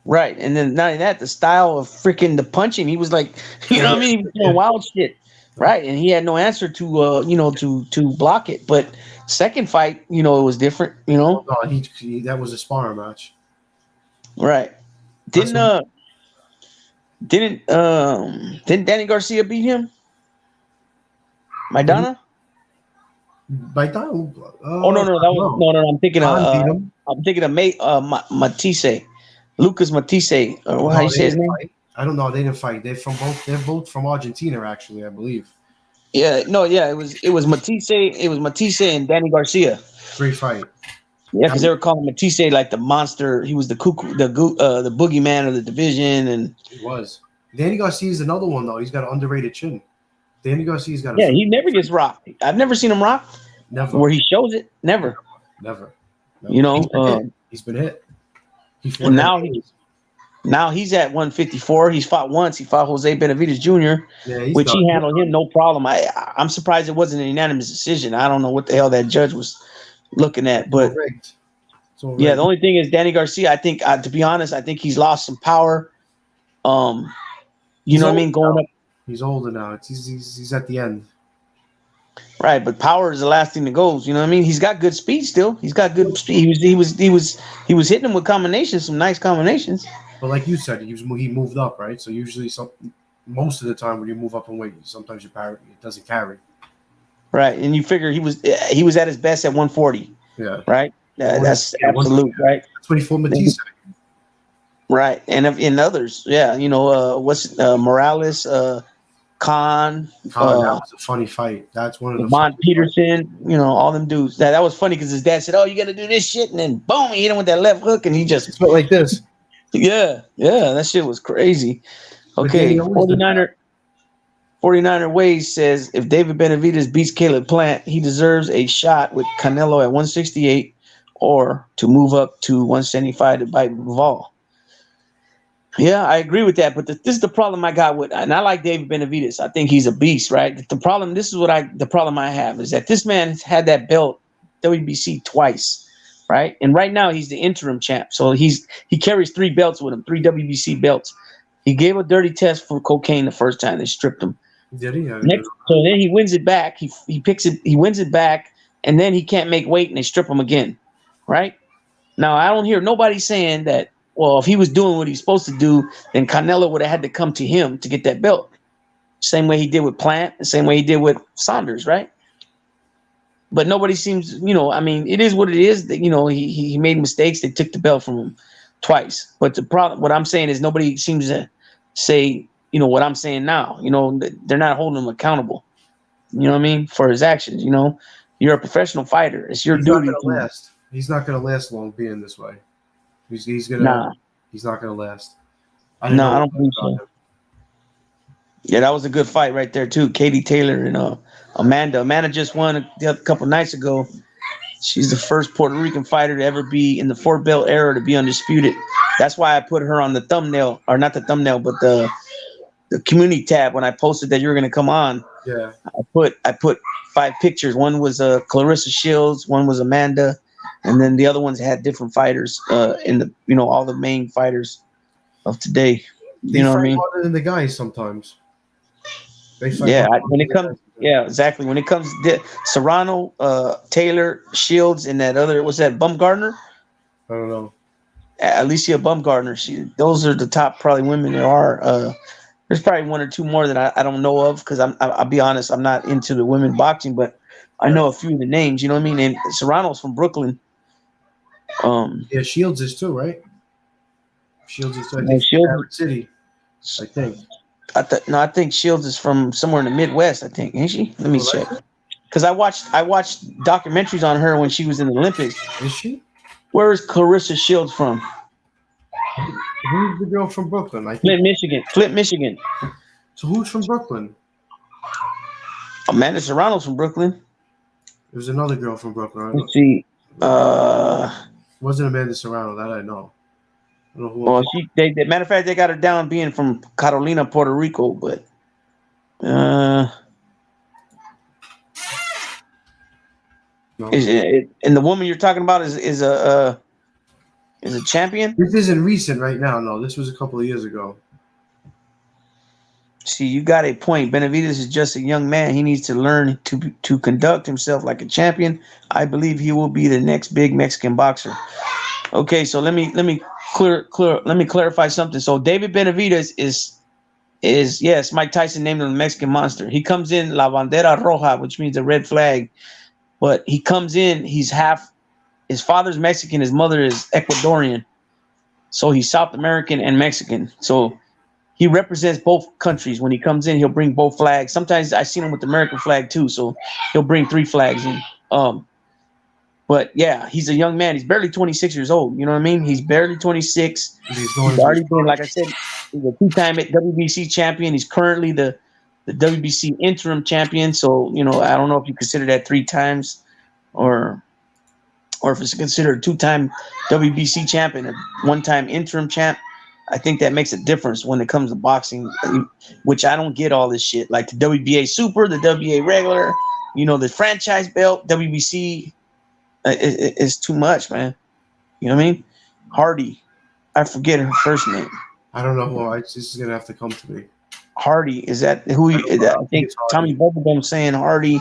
Right, and then not only that, the style of freaking the punching. He was like, He was doing wild shit. Right, and he had no answer to to block it. But second fight, it was different. No, that was a sparring match. Right. Didn't Danny Garcia beat him? Maidana? Maidana? No. I'm thinking of Matisse, Lucas Matisse, or how you say his name? I don't know. They didn't fight. They're both from Argentina, actually, I believe. Yeah, no, yeah. It was Matisse. It was Matisse and Danny Garcia. Great fight. Yeah, because they were calling Matisse like the monster. He was the cuckoo, the boogeyman of the division, and He was. Danny Garcia is another one though. He's got an underrated chin. Danny Garcia's got a he never gets rocked. I've never seen him rock. never Where he shows it, never. Never. You know, he's been hit. And now he's at 154. He's fought once. He fought Jose Benavidez Jr., which he handled him no problem. I'm surprised it wasn't a unanimous decision. I don't know what the hell that judge was looking at, but yeah, the only thing is Danny Garcia. I think, to be honest, I think he's lost some power. You know what I mean? Going up. He's older now. He's at the end. Right, but power is the last thing that goes. You know what I mean? He's got good speed still. He's got good speed. He was hitting him with combinations, some nice combinations. But like you said, he moved up, right? So usually, most of the time when you move up in weight, sometimes it doesn't carry. Right, and you figure he was at his best at 140. Yeah. Right. That's absolute. Right. That's what he fought Matisse. Right, and in others, yeah, you know, Morales, Khan. That was a funny fight. That's one of the Von Peterson, you know, all them dudes. That was funny because his dad said, "Oh, you got to do this shit," and then boom, he hit him with that left hook, and he just felt like this. Yeah, that shit was crazy. Okay, 49er Ways says if David Benavidez beats Caleb Plant, he deserves a shot with Canelo at 168 or to move up to 175 to fight Bivol. Yeah, I agree with that, but this is the problem I got with, and I like David Benavidez. I think he's a beast, right? The problem I have is that this man has had that belt WBC twice, right? And right now he's the interim champ, so he carries 3 belts with him, 3 WBC belts. He gave a dirty test for cocaine the first time. They stripped him. Did he? So then he wins it back. He wins it back, and then he can't make weight, and they strip him again, right? Now I don't hear nobody saying that. Well, if he was doing what he's supposed to do, then Canelo would have had to come to him to get that belt. Same way he did with Plant, the same way he did with Saunders, right? But nobody seems, you know, I mean, it is what it is. That, you know, he made mistakes. They took the belt from him twice. But the problem, what I'm saying is nobody seems to say, you know, what I'm saying now. You know, they're not holding him accountable. You know what I mean? For his actions, you know. You're a professional fighter. It's your duty. He's not going to last long being this way. He's not going to last. I don't think so. Yeah, that was a good fight right there too. Katie Taylor and Amanda. Amanda just won a couple nights ago. She's the first Puerto Rican fighter to ever be in the 4-belt era to be undisputed. That's why I put her on the thumbnail, or not the thumbnail, but the community tab when I posted that you were going to come on. Yeah. I put 5 pictures. One was Clarissa Shields, one was Amanda. And then the other ones had different fighters in the, you know, all the main fighters of today. You know what I mean? Harder than the guys sometimes. When it comes, exactly. When it comes to Serrano, Taylor, Shields, and that other, what's that, Bumgarner? I don't know. Alicia Bumgarner. Those are the top probably women there are. There's probably 1 or 2 more that I don't know of because I'll be honest, I'm not into the women boxing, but I know a few of the names. You know what I mean? And Serrano's from Brooklyn. Yeah, Shields is too, right? Shields is too. I think City. I think. I think Shields is from somewhere in the Midwest. I think, ain't she? Let me check. Because I watched documentaries on her when she was in the Olympics. Is she? Where is Clarissa Shields from? Who's the girl from Brooklyn? Flint, Michigan. So who's from Brooklyn? Amanda Serrano's from Brooklyn. There's another girl from Brooklyn. Let's see. It wasn't Amanda Serrano, that I know. I don't know who. Well, matter of fact, they got her down being from Carolina, Puerto Rico, but No. And the woman you're talking about is a champion? This isn't recent right now. No, this was a couple of years ago. See, you got a point. Benavidez is just a young man. He needs to learn to conduct himself like a champion. I believe he will be the next big Mexican boxer. Okay, so let me clarify something. So David Benavidez is yes, Mike Tyson named him the Mexican Monster. He comes in La Bandera Roja, which means a red flag. But he comes in, he's half, his father's Mexican, his mother is Ecuadorian. So he's South American and Mexican. So he represents both countries. When he comes in, he'll bring both flags. Sometimes I've seen him with the American flag too. So he'll bring 3 flags in. But But yeah, he's a young man. He's barely 26 years old. You know what I mean? He's barely 26. He's He's already been, like I said, he's a 2-time WBC champion. He's currently the WBC interim champion. So, I don't know if you consider that 3 times or if it's considered a 2-time WBC champion, a 1-time interim champ. I think that makes a difference when it comes to boxing, which I don't get all this shit. Like the WBA Super, the WBA regular, the franchise belt, WBC. It's too much, man. You know what I mean? Hardy. I forget her first name. I don't know who. This is gonna have to come to me. Hardy, is that who? I think Tommy Bubblegum saying Hardy.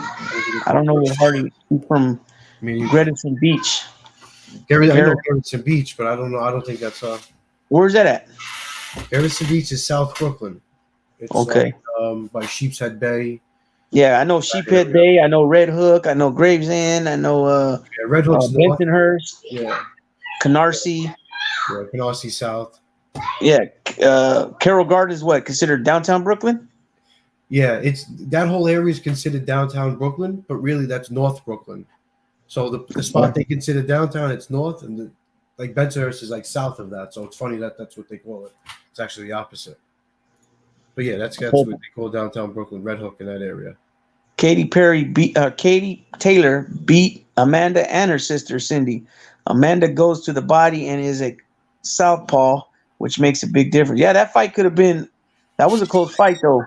I don't know what Hardy from. Gredison Beach. I know Gredison Beach, but I don't know. I don't think that's Where's that at? Gredison Beach is South Brooklyn. It's okay. By Sheepshead Bay. Yeah, I know Sheephead Bay. I know Red Hook. I know Gravesend. I know Red Hook's Bensonhurst. Yeah. Canarsie. Yeah, Canarsie South. Yeah. Carroll Garden is what? Considered downtown Brooklyn? Yeah, it's that whole area is considered downtown Brooklyn, but really that's North Brooklyn. So the spot they consider downtown, it's north, and like Bensonhurst is like south of that. So it's funny that that's what they call it. It's actually the opposite. But yeah, that's what they call downtown Brooklyn, Red Hook in that area. Katy Taylor beat Amanda and her sister Cindy. Amanda goes to the body and is a southpaw, which makes a big difference. Yeah, that fight could have been. That was a close fight though.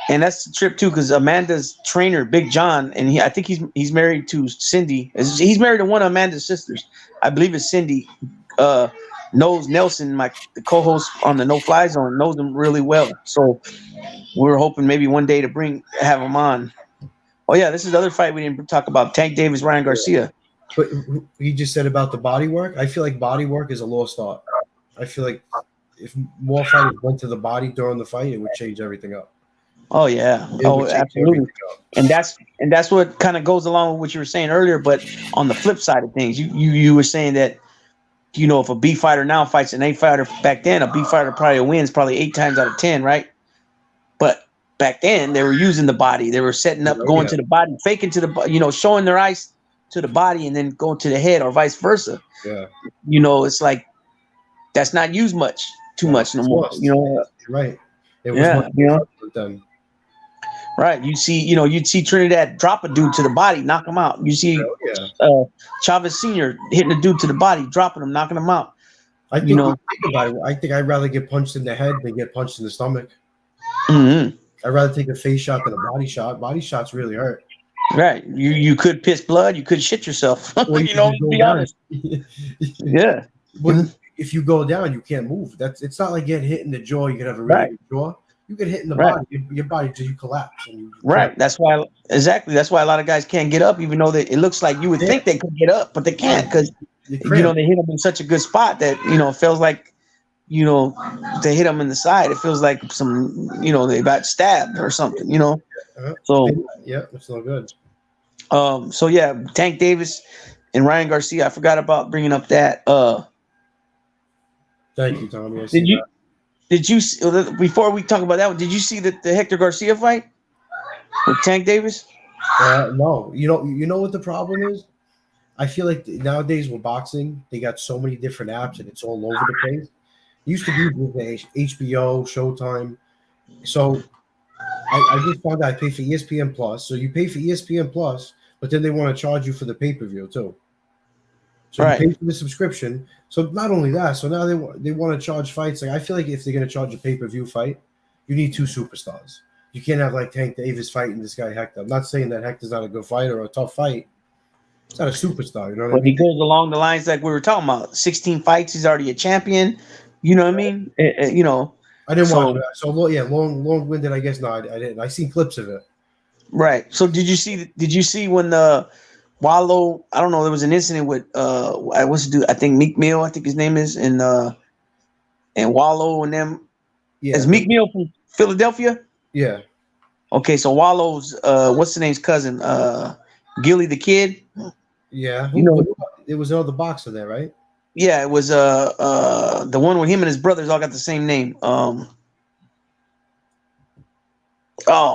And that's the trip too, because Amanda's trainer, Big John, and I think he's married to Cindy. He's married to one of Amanda's sisters. I believe it's Cindy. Knows Nelson, the co-host on the NoFlyZone, knows him really well. So we're hoping maybe one day to have him on. Oh yeah, this is the other fight we didn't talk about: Tank Davis, Ryan Garcia. But he just said about the body work. I feel like body work is a lost art. I feel like if more fighters went to the body during the fight, it would change everything up. Oh yeah. Oh, absolutely. And that's what kind of goes along with what you were saying earlier. But on the flip side of things, you were saying that, if a B fighter now fights an A fighter back then, a B fighter probably wins 8 times out of 10, right? But back then they were using the body. They were setting up, going to the body, faking to the, showing their eyes to the body and then going to the head or vice versa. Yeah. It's like that's not used too much no more. Right. It was done. Right. You'd see Trinidad drop a dude to the body, knock him out. You see Cuavas Sr. hitting a dude to the body, dropping him, knocking him out. I think think about it. I think I'd rather get punched in the head than get punched in the stomach. Mm-hmm. I'd rather take a face shot than a body shot. Body shots really hurt. Right. You could piss blood. You could shit yourself. Well, to be honest. Yeah. But if you go down, you can't move. It's not like getting hit in the jaw. You can have a really good jaw. You get hit in the body, your body you collapse. And right. That's why a lot of guys can't get up, even though it looks like you would think they could get up, but they can't because they hit them in such a good spot that it feels like they hit them in the side. It feels like they got stabbed or something. So yeah, that's not good. So yeah, Tank Davis and Ryan Garcia. I forgot about bringing up that. Thank you, Tommy. Did you before we talk about that one? Did you see the Hector Garcia fight with Tank Davis? No. You know what the problem is? I feel like nowadays with boxing, they got so many different apps and it's all over the place. It used to be with HBO, Showtime. So I just found out I pay for ESPN Plus. So you pay for ESPN Plus, but then they want to charge you for the pay-per-view too. So you pay for the subscription. So not only that, so now they want to charge fights. Like I feel like if they're going to charge a pay-per-view fight, you need 2 superstars. You can't have like Tank Davis fighting this guy Hector. I'm not saying that Hector's not a good fighter or a tough fight. He's not a superstar. You know what I mean? He goes along the lines like we were talking about. 16 fights. He's already a champion. You know what I mean? I didn't watch that. So yeah, long-winded. I guess no, I didn't. I seen clips of it. Right. So did you see when the Wallow, I don't know, there was an incident with what's the dude? I think Meek Mill, I think his name is, and Wallow and them. Yeah. Is Meek Mill from Philadelphia? Yeah. Okay, so Wallow's what's the name's cousin? Gilly the Kid. Yeah. It was another boxer there, right? Yeah, it was the one with him and his brothers all got the same name. Oh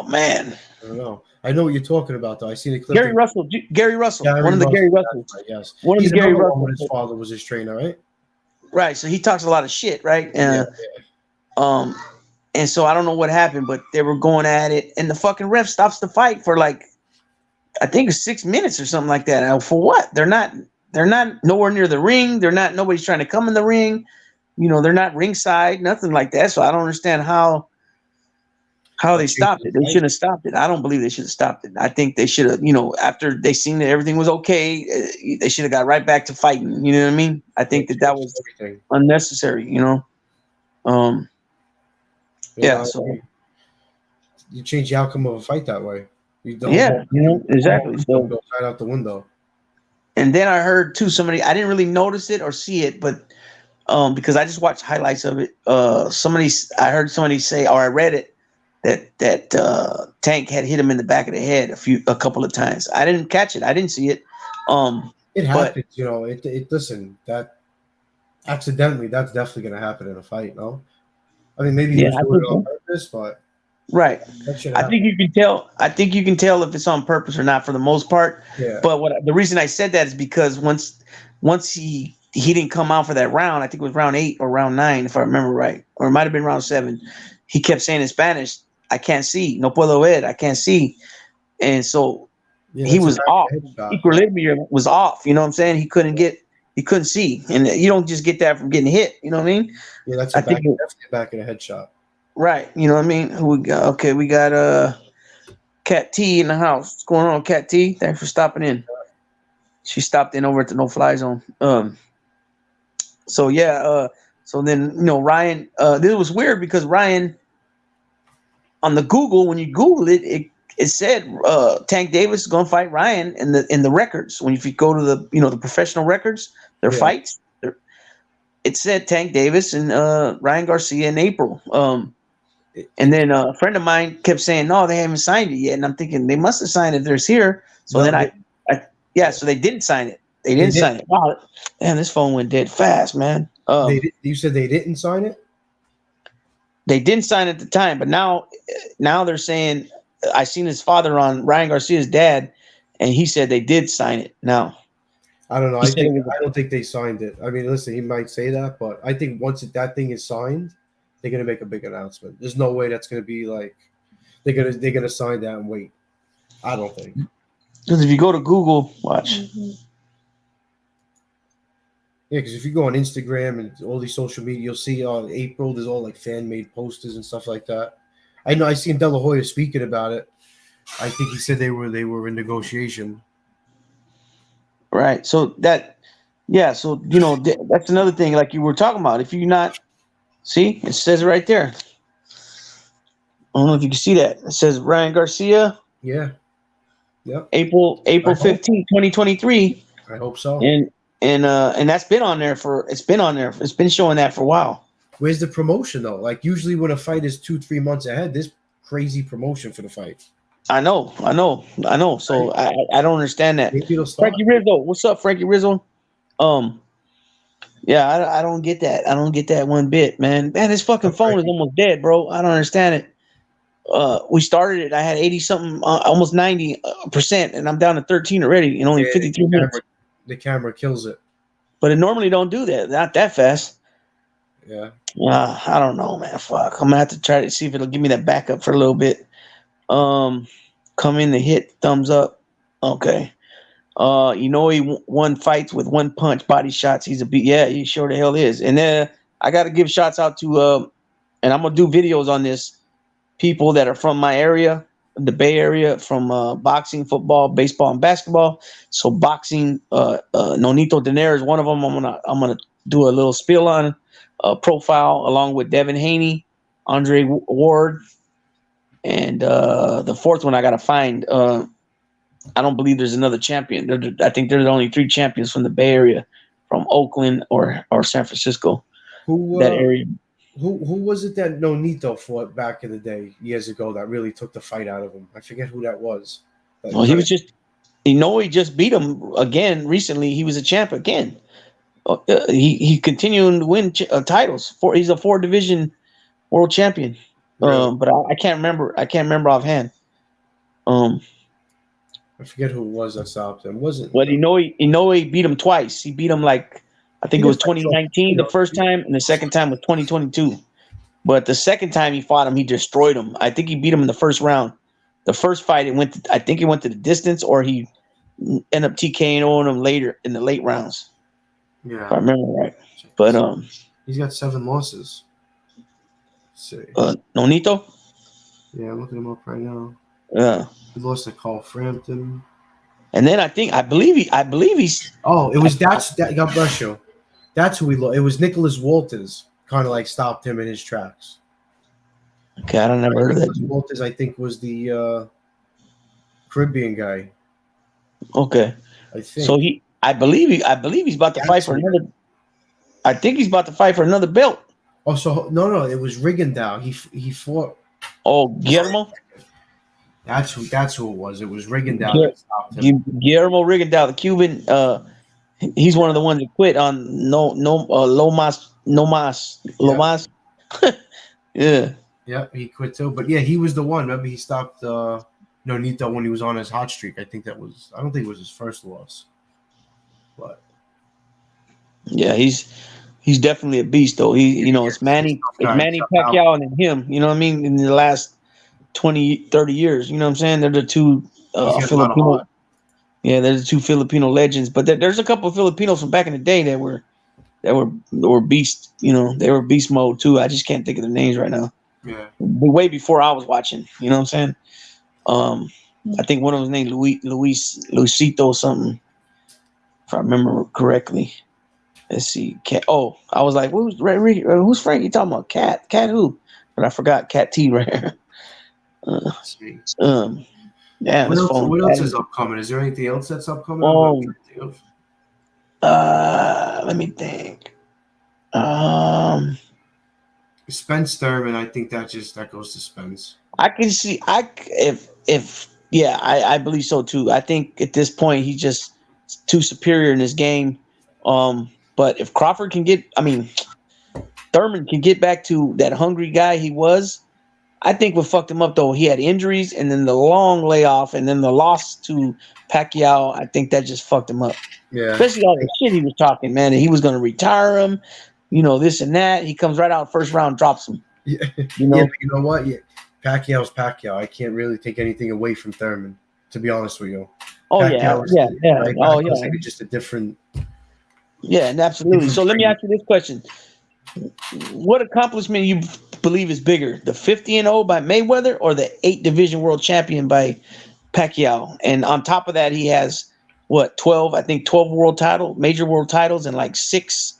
man. I don't know. I know what you're talking about, though. I seen a clip. Gary Russell, one of the Gary Russells. Right, yes, One of he's the Gary another one Russells. when his father was his trainer, right? Right. So he talks a lot of shit, right? Yeah. And so I don't know what happened, but they were going at it, and the fucking ref stops the fight for like, I think it's 6 minutes or something like that. For what? They're not nowhere near the ring. Nobody's trying to come in the ring. You know, they're not ringside, nothing like that. So I don't understand how they stopped it. They shouldn't have stopped it. I don't believe they should have stopped it. I think they should have, after they seen that everything was okay, they should have got right back to fighting. You know what I mean? I think that was unnecessary, Yeah, so you change the outcome of a fight that way. You don't. Yeah, exactly. So go right out the window. And then I heard too, I didn't really notice it or see it, but because I just watched highlights of it. I heard somebody say, or I read it, that Tank had hit him in the back of the head a couple of times. I didn't catch it. I didn't see it. It happens, listen, that accidentally, that's definitely going to happen in a fight. No, I mean maybe he was doing it on purpose, but right. I think you can tell. I think you can tell if it's on purpose or not for the most part. Yeah. But the reason I said that is because once he didn't come out for that round, I think it was round 8 or round 9, if I remember right, or it might have been round 7. He kept saying in Spanish, "I can't see, no puedo ver, I can't see," and so he was off. Equilibrium was off. You know what I'm saying? He couldn't see, and you don't just get that from getting hit. You know what I mean? Yeah, that's definitely a back of the head shot. Right. You know what I mean? We got Cat T in the house. What's going on, Cat T? Thanks for stopping in. She stopped in over at the No-Fly-Zone. So then Ryan, this was weird because Ryan on the Google, when you Google it said Tank Davis is gonna fight Ryan in the records. If you go to the professional records, their fights, it said Tank Davis and Ryan Garcia in April. And then a friend of mine kept saying, no, they haven't signed it yet. And I'm thinking they must have signed it. There's here. So so they didn't sign it. They didn't sign it. Wow. Damn, this phone went dead fast, man. You said they didn't sign it? They didn't sign it at the time, but now they're saying I seen his father on Ryan Garcia's dad, and he said they did sign it. Now, I don't know. I don't think they signed it. I mean, listen, he might say that, but I think once that thing is signed, they're gonna make a big announcement. There's no way that's gonna be like they're gonna sign that and wait. I don't think. Because if you go to Google, watch. Mm-hmm. Yeah, because if you go on Instagram and all these social media, you'll see April. There's all like fan made posters and stuff like that. I know. I seen De La Hoya speaking about it. I think he said they were in negotiation. Right. So that's another thing. Like you were talking about, if you're not. See, it says it right there. I don't know if you can see that. It says Ryan Garcia. Yeah. Yep. April 15, 2023. I hope so. And that's been on there it's been showing that for a while. Where's the promotion though? Like usually when a fight is 2-3 months ahead, there's crazy promotion for the fight. I know. So I don't understand that. Frankie Rizzo, what's up, Frankie Rizzo? Yeah, I don't get that. I don't get that one bit, man. Man, this fucking phone is almost dead, bro. I don't understand it. We started it. I had 80 something, almost 90%, and I'm down to 13 already in only 53 minutes. The camera kills it. But it normally don't do that. Not that fast. Yeah. I don't know, man. Fuck. I'm gonna have to try to see if it'll give me that backup for a little bit. Come in to hit thumbs up. Okay. He won fights with one punch, body shots. He's a beat. Yeah, he sure the hell is. And then I got to give shouts out to, and I'm gonna do videos on this. People that are from my area, the Bay Area, from boxing, football, baseball, and basketball. So boxing, Nonito Daenerys is one of them. I'm gonna do a little spiel on profile along with Devin Haney, Andre Ward, and the fourth one I gotta find. I don't believe there's another champion. I think there's only 3 champions from the Bay Area, from Oakland or San Francisco. That area. Who was it that Nonito fought back in the day, years ago, that really took the fight out of him? I forget who that was. Well, he was just, he just beat him again recently. He was a champ again. He continuing to win titles. He's a 4-division world champion. Really? But I can't remember. I can't remember offhand. I forget who it was that stopped him. Wasn't But he beat him twice. He beat him like I think it was 2019 the first time, and the second time was 2022. But the second time he fought him, he destroyed him. I think he beat him in the first round. The first fight, I think it went to the distance, or he ended up TKOing him later in the late rounds. Yeah, if I remember right. But he's got 7 losses. Let's see. Nonito. Yeah, I'm looking him up right now. Yeah. He lost to Carl Frampton. And then I believe he's. Oh, it was that. God bless you. That's who we lost. It was Nicholas Walters. Kind of like stopped him in his tracks. Okay, I don't never heard of that. Walters, I think, was the Caribbean guy. Okay. I think. So I believe he's about to fight for another. I think he's about to fight for another belt. Oh, so no, it was Rigondeaux. He fought. Oh, Guillermo. That's who it was. It was Rigondeaux that stopped him. Guillermo Rigondeaux, the Cuban. He's one of the ones that quit on Lomas. Yeah. Yeah, he quit too. But yeah, he was the one. Remember, he stopped Nonito when he was on his hot streak. I don't think it was his first loss. But yeah, he's definitely a beast though. It's Manny Pacquiao and then him. You know what I mean? In the last 20, 30 years, you know what I'm saying? They're the two Filipino. Yeah, they're the two Filipino legends. But there's a couple of Filipinos from back in the day that were beast. You know, they were beast mode too. I just can't think of their names right now. Yeah. Way before I was watching. You know what I'm saying? I think one of them was named Luisito something, if I remember correctly. Let's see. Cat. Oh, I was like, who's Frank? You talking about Cat? Cat who? But I forgot Cat T right here. Yeah. What else is upcoming? Is there anything else that's upcoming? Let me think. Spence Thurman, I think that goes to Spence. I can see. I believe so too. I think at this point he's just too superior in this game. But if Crawford Thurman can get back to that hungry guy he was. I think what fucked him up though, he had injuries and then the long layoff and then the loss to Pacquiao. I think that just fucked him up. Yeah, especially all the shit he was talking, man. And he was going to retire him, this and that. He comes right out first round, drops him. Yeah, you know what? Yeah. Pacquiao's Pacquiao. I can't really take anything away from Thurman, to be honest with you. Oh Pacquiao yeah. Right? Oh yeah. Like just a different. Yeah, and absolutely. So let me ask you this question: what accomplishment you believe is bigger, the 50-0 by Mayweather or the 8 division world champion by Pacquiao? And on top of that, he has 12 major world titles and like 6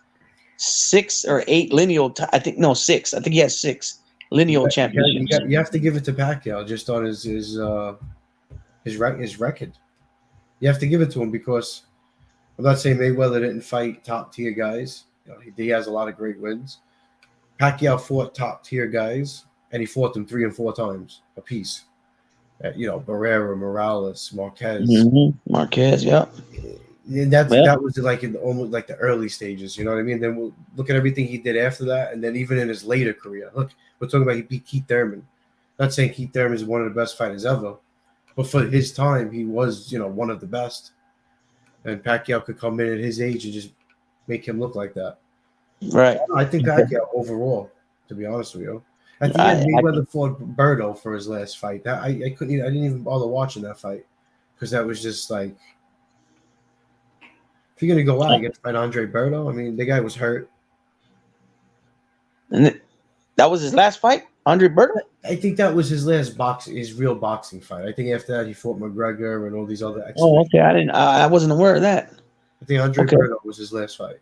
or 8 lineal. I think he has 6 lineal championships. You have to give it to Pacquiao just on his record. You have to give it to him because I'm not saying Mayweather didn't fight top tier guys. He has a lot of great wins. Pacquiao fought top tier guys, and he fought them 3 and 4 times a piece. Barrera, Morales, Marquez. Mm-hmm. Marquez, yeah. And that was like in almost like the early stages. You know what I mean? Then we'll look at everything he did after that, and then even in his later career. Look, we're talking about he beat Keith Thurman. Not saying Keith Thurman is one of the best fighters ever, but for his time, he was one of the best. And Pacquiao could come in at his age and just make him look like that. Right. I think Pacquiao overall, to be honest with you. I think Mayweather fought Berto for his last fight. I didn't even bother watching that fight because that was just like, if you're gonna go out, you get to fight Andre Berto. I mean, the guy was hurt. And that was his last fight, Andre Berto? I think that was his last his real boxing fight. I think after that he fought McGregor and all these other. Oh, okay. I wasn't aware of that. I think Andre Berto was his last fight.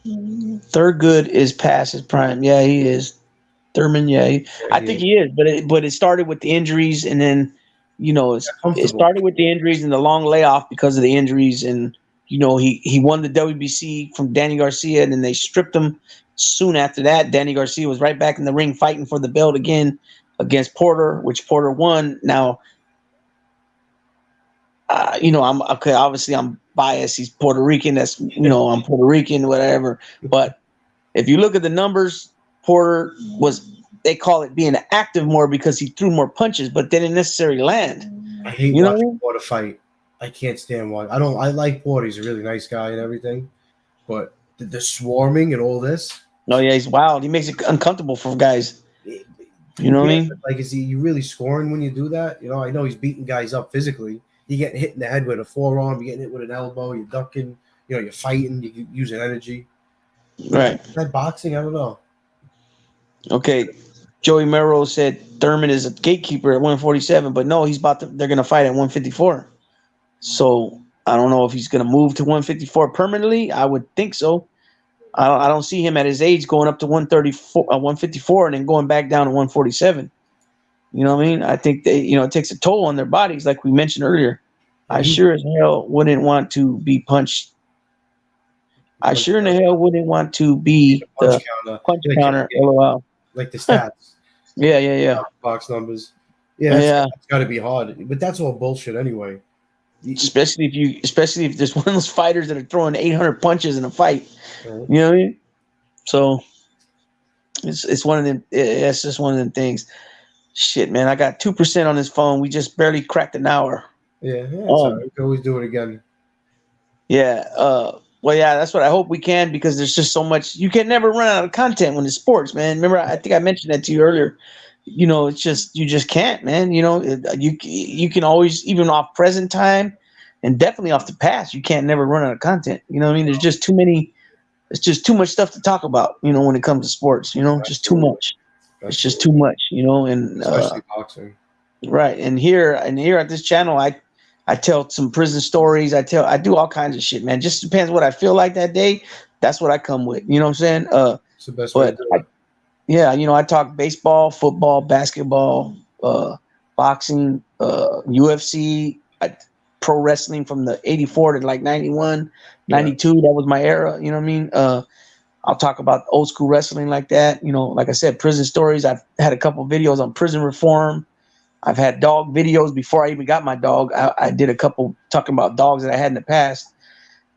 Thurgood is past his prime. Yeah, he is. Thurman, I think he is. But it started with the injuries, and then it started with the injuries and the long layoff because of the injuries, and he won the WBC from Danny Garcia, and then they stripped him. Soon after that, Danny Garcia was right back in the ring fighting for the belt again against Porter, which Porter won. Now, I'm okay. Obviously, I'm biased. He's Puerto Rican. I'm Puerto Rican, whatever. But if you look at the numbers, Porter was they call it being active more because he threw more punches, but they didn't necessarily land. I hate You know what I watching mean? Porter fight. I can't stand watching. I like Porter. He's a really nice guy and everything, but the swarming and all this. No, yeah, he's wild. He makes it uncomfortable for guys. You know what I Yeah, mean? but, like, is he you really scoring when you do that? You know, I know he's beating guys up physically. You getting hit in the head with a forearm, you're getting hit with an elbow, you're ducking, you're fighting, you're using energy. Right. That boxing, I don't know. Okay. Joey Merrill said Thurman is a gatekeeper at 147, but no, they're gonna fight at 154. So I don't know if he's gonna move to 154 permanently. I would think so. I don't see him at his age going up to 154 and then going back down to 147. You know what I mean? I think it takes a toll on their bodies, like we mentioned earlier. I sure as hell wouldn't want to be punched. I sure in the hell wouldn't want to be the punch counter. LOL. Like the stats. Yeah. Box numbers. Yeah, it's got to be hard. But that's all bullshit anyway. Especially if there's one of those fighters that are throwing 800 punches in a fight. Right. You know what I mean? So it's one of them. It's just one of them things. Shit, man, I got 2% on this phone. We just barely cracked an hour. Yeah, we can always do it again. Yeah. Well, yeah, that's what I hope we can, because there's just so much. You can never run out of content when it's sports, man. Remember, I think I mentioned that to you earlier. It's just you just can't, man. You can always, even off present time, and definitely off the past, you can't never run out of content. You know what I mean? There's just too many. It's just too much stuff to talk about. When it comes to sports, just too much. It's just too much. And especially boxing. Right. And here at this channel, I tell some prison stories. I do all kinds of shit, man. Just depends what I feel like that day. That's what I come with. You know what I'm saying? It's the best way to do it. I talk baseball, football, basketball, boxing, UFC, pro wrestling from the 84 to like 91, 92. That was my era. You know what I mean? I'll talk about old school wrestling like that. Like I said, prison stories. I've had a couple videos on prison reform. I've had dog videos before I even got my dog. I did a couple talking about dogs that I had in the past.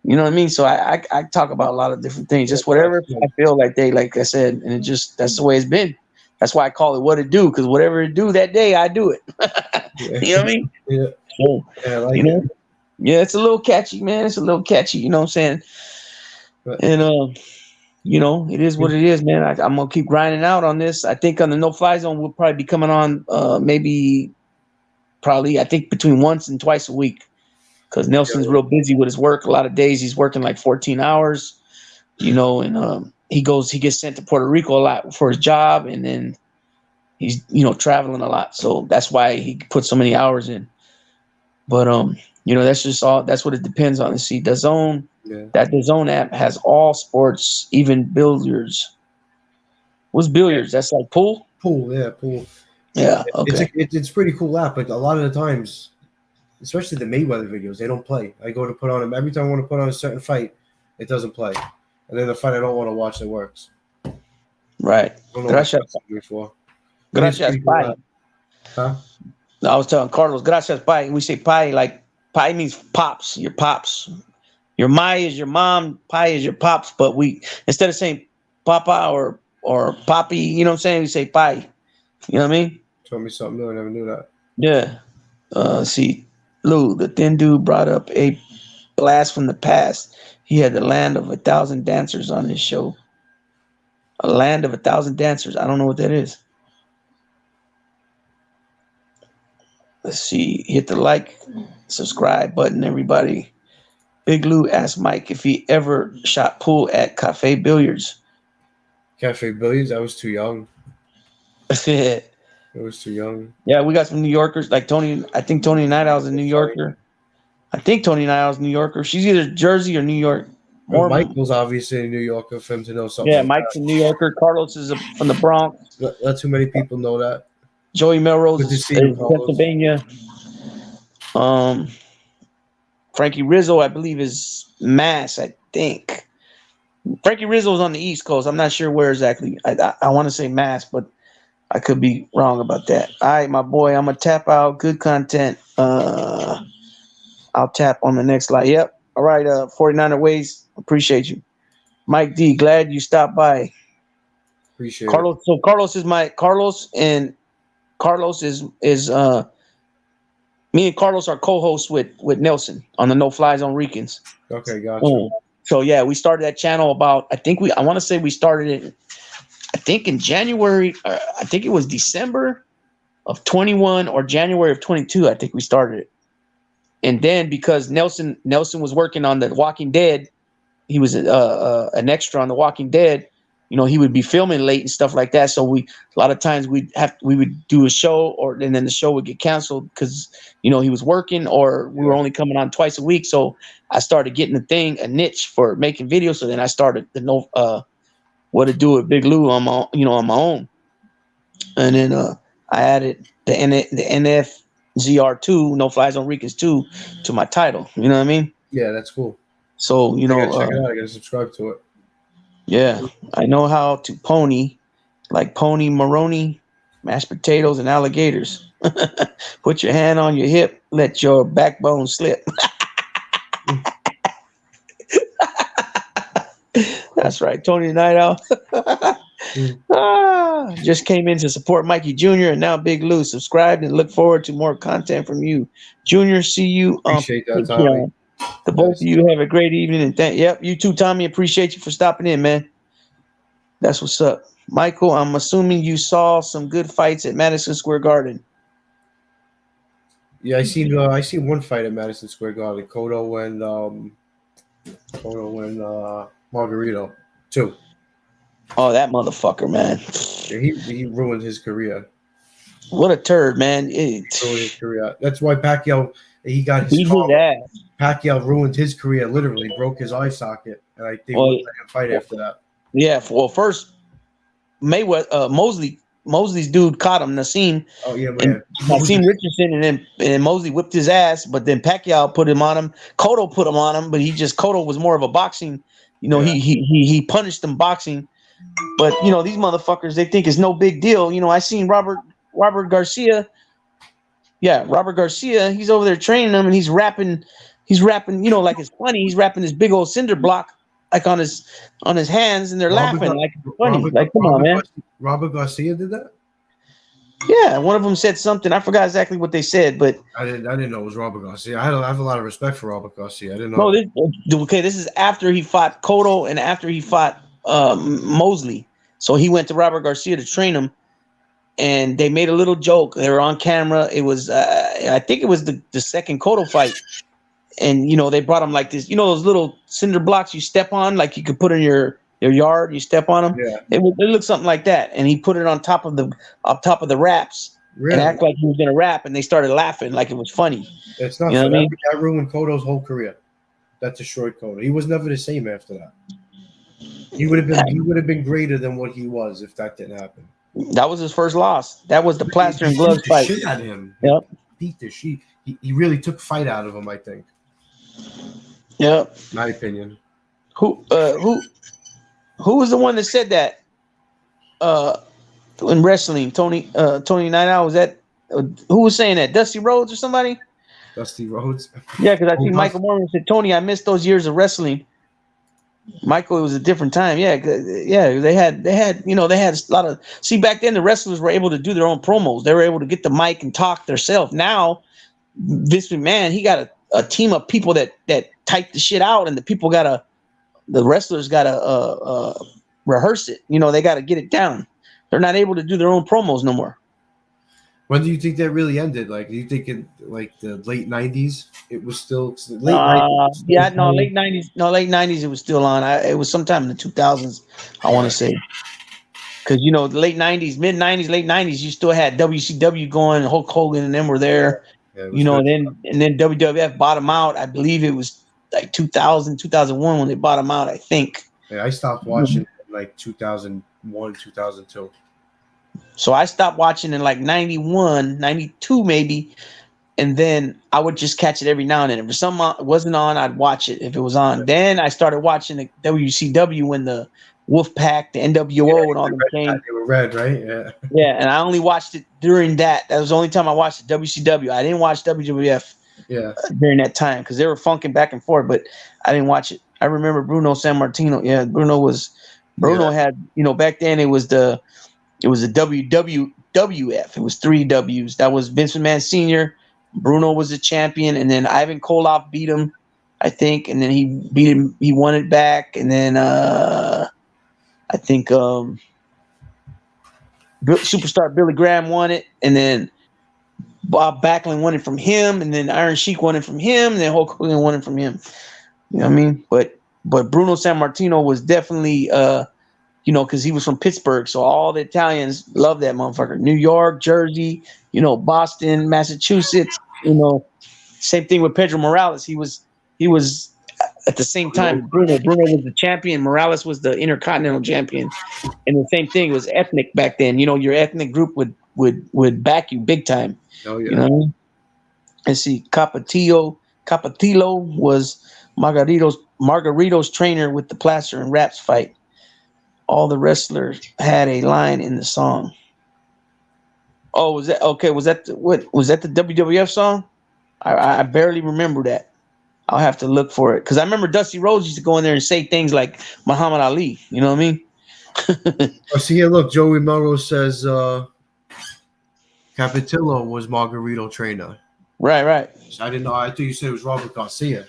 You know what I mean? So I talk about a lot of different things, just whatever I feel like I said, and that's the way it's been. That's why I call it what it do, because whatever it do that day, I do it. You know what I mean? Yeah. So, I like it. Yeah, it's a little catchy, man. It's a little catchy. You know what I'm saying? And it is what it is, man. I'm gonna keep grinding out on this. I think on the NoFlyZone, we'll probably be coming on I think between once and twice a week, because Nelson's real busy with his work. A lot of days he's working like 14 hours, and he gets sent to Puerto Rico a lot for his job, and then he's traveling a lot. So that's why he puts so many hours in. But that's just all. That's what it depends on. See, Daz'n. Yeah. That Daz'n app has all sports, even billiards. What's billiards? That's like pool? Pool, yeah, pool. Yeah, okay. It's pretty cool app, but a lot of the times, especially the Mayweather videos, they don't play. I go to put on them every time I want to put on a certain fight, it doesn't play. And then the fight I don't want to watch, it works. Right. Gracias. Gracias, bye. Huh? I was telling Carlos, gracias, bye. We say pie, like pie means pops, your pops. Your mai is your mom, pie is your pops, but we, instead of saying papa or papi, you know what I'm saying? We say pie. You know what I mean? Told me something new. I never knew that. Yeah. See, Lou, the thin dude brought up a blast from the past. He had the Land of 1,000 Dancers on his show. A Land of 1,000 Dancers. I don't know what that is. Let's see. Hit the like, subscribe button, everybody. Big Lou asked Mike if he ever shot pool at Cafe Billiards. Cafe Billiards? I was too young. Yeah. I was too young. Yeah, we got some New Yorkers. Like Tony, I think Tony Nightowl's a New Yorker. New Yorker. She's either Jersey or New York. Well, Michael's obviously a New Yorker for him to know something. Yeah, Mike's a New Yorker. Carlos is from the Bronx. Not too many people know that. Joey Melrose is Pennsylvania. Frankie Rizzo, I believe, is Mass, I think. Frankie Rizzo is on the East Coast. I'm not sure where exactly. I want to say Mass, but I could be wrong about that. All right, my boy, I'm going to tap out. Good content. I'll tap on the next slide. Yep. All right, 49er Ways. Appreciate you. Mike D, glad you stopped by. Appreciate Carlos. it. So Carlos is me and Carlos are co-hosts with Nelson on the NoFlyZone Ricans. Okay, gotcha. So yeah, we started that channel about I want to say we started it in January. I think it was December of 21 or January of 22. I think we started it. And then because Nelson was working on The Walking Dead, he was an extra on The Walking Dead. You know, he would be filming late and stuff like that. So a lot of times we would do a show, and then the show would get canceled because he was working, or we were only coming on twice a week. So I started getting a niche for making videos. So then I started to know what to do with Big Lou on my own, and then I added the NFZR2 NoFlyZone Ricans 2 to my title. You know what I mean? Yeah, that's cool. So I gotta check it out. I gotta subscribe to it. Yeah, I know how to pony Maroni, mashed potatoes, and alligators. Put your hand on your hip, let your backbone slip. That's right, Tony the Night Owl. Just came in to support Mikey Jr. and now Big Lou. Subscribed and look forward to more content from you. Junior, see you. Appreciate that, Tommy. The both of you have a great evening. And yep, you too, Tommy. Appreciate you for stopping in, man. That's what's up. Michael, I'm assuming you saw some good fights at Madison Square Garden. Yeah, I seen one fight at Madison Square Garden. Cotto and Margarito. 2. Oh, that motherfucker, man. Yeah, he ruined his career. What a turd, man. Ruined his career. That's why Pacquiao, he got his ass. Pacquiao ruined his career, literally broke his eye socket, and I think wouldn't let him fight after that. Yeah, well, first Mayweather, Mosley's dude caught him, Nassim. Oh yeah, man. Nassim Richardson, and then Mosley whipped his ass, but then Pacquiao put him on him. Cotto put him on him, but Cotto was more of a boxing. He punished him boxing. But these motherfuckers, they think it's no big deal. I seen Robert Garcia. Yeah, Robert Garcia. He's over there training them, and he's rapping. Like it's funny. He's rapping this big old cinder block like on his hands, and they're laughing like it's funny. Come on, man. Robert Garcia did that. Yeah, one of them said something. I forgot exactly what they said, but I didn't know it was Robert Garcia. I have a lot of respect for Robert Garcia. I didn't know. No, this is after he fought Cotto and after he fought Mosley. So he went to Robert Garcia to train him, and they made a little joke. They were on camera. It was I think it was the second Cotto fight, and they brought him like this. Those little cinder blocks you step on, like you could put in your yard. You step on them. Yeah. It looked something like that, and he put it on top of the wraps. Really? And act like he was gonna rap, and they started laughing like it was funny. It's not. That ruined Cotto's whole career. That destroyed Cotto. He was never the same after that. He would have been greater than what he was if that didn't happen. That was his first loss. That was the plaster and gloves fight. Shit out of him. Yep. Beat the shit. He really took fight out of him, I think. Yep. My opinion. Who was the one that said that? In wrestling, Tony Night Owl, was that? Who was saying that? Dusty Rhodes or somebody? Dusty Rhodes. Yeah, because I think Michael Morgan said, "Tony, I missed those years of wrestling." Michael, it was a different time. Yeah. They had a lot of. See, back then the wrestlers were able to do their own promos. They were able to get the mic and talk themselves. Now, Vince McMahon, he got a team of people that type the shit out, and the wrestlers gotta rehearse it. They gotta get it down. They're not able to do their own promos no more. When do you think that really ended? Like, do you think in like the late 90s it was still late 90s? Late 90s. No, late 90s it was still on. It was sometime in the 2000s, I want to say. Because the late 90s, mid 90s, late 90s, you still had WCW going. Hulk Hogan and them were there. Yeah, then WWF bought them out. I believe it was like 2000, 2001 when they bought them out. I think. Yeah, I stopped watching like 2001, 2002. So I stopped watching in like 91, 92 maybe, and then I would just catch it every now and then. If something wasn't on, I'd watch it. If it was on, then I started watching the WCW when the Wolfpack, the NWO, and all them came. They were red, right? Yeah. Yeah, and I only watched it during that. That was the only time I watched WCW. I didn't watch WWF. Yeah. During that time because they were funking back and forth, but I didn't watch it. I remember Bruno Sammartino. Yeah, Bruno was Bruno had, back then it was the WWF. It was 3 W's. That was Vince McMahon Sr. Bruno was the champion, and then Ivan Koloff beat him, I think, and then he beat him. He won it back, and then I think Superstar Billy Graham won it, and then Bob Backlund won it from him, and then Iron Sheik won it from him, and then Hulk Hogan won it from him. You know what I mean? But Bruno Sammartino was definitely because he was from Pittsburgh, so all the Italians love that motherfucker. New York, Jersey, Boston, Massachusetts. Same thing with Pedro Morales. He was at the same time. Bruno was the champion. Morales was the Intercontinental champion, and the same thing. It was ethnic back then. Your ethnic group would back you big time. Oh yeah. Let's see. Capatillo was Margarito's trainer with the Plaster and Raps fight. All the wrestlers had a line in the song. Oh, was that okay? Was that the WWF song? I barely remember that. I'll have to look for it because I remember Dusty Rhodes used to go in there and say things like Muhammad Ali. You know what I mean? Oh, see here, look, Joey Melrose says Capatillo was Margarito trainer. Right. So I didn't know. I thought you said it was Robert Garcia.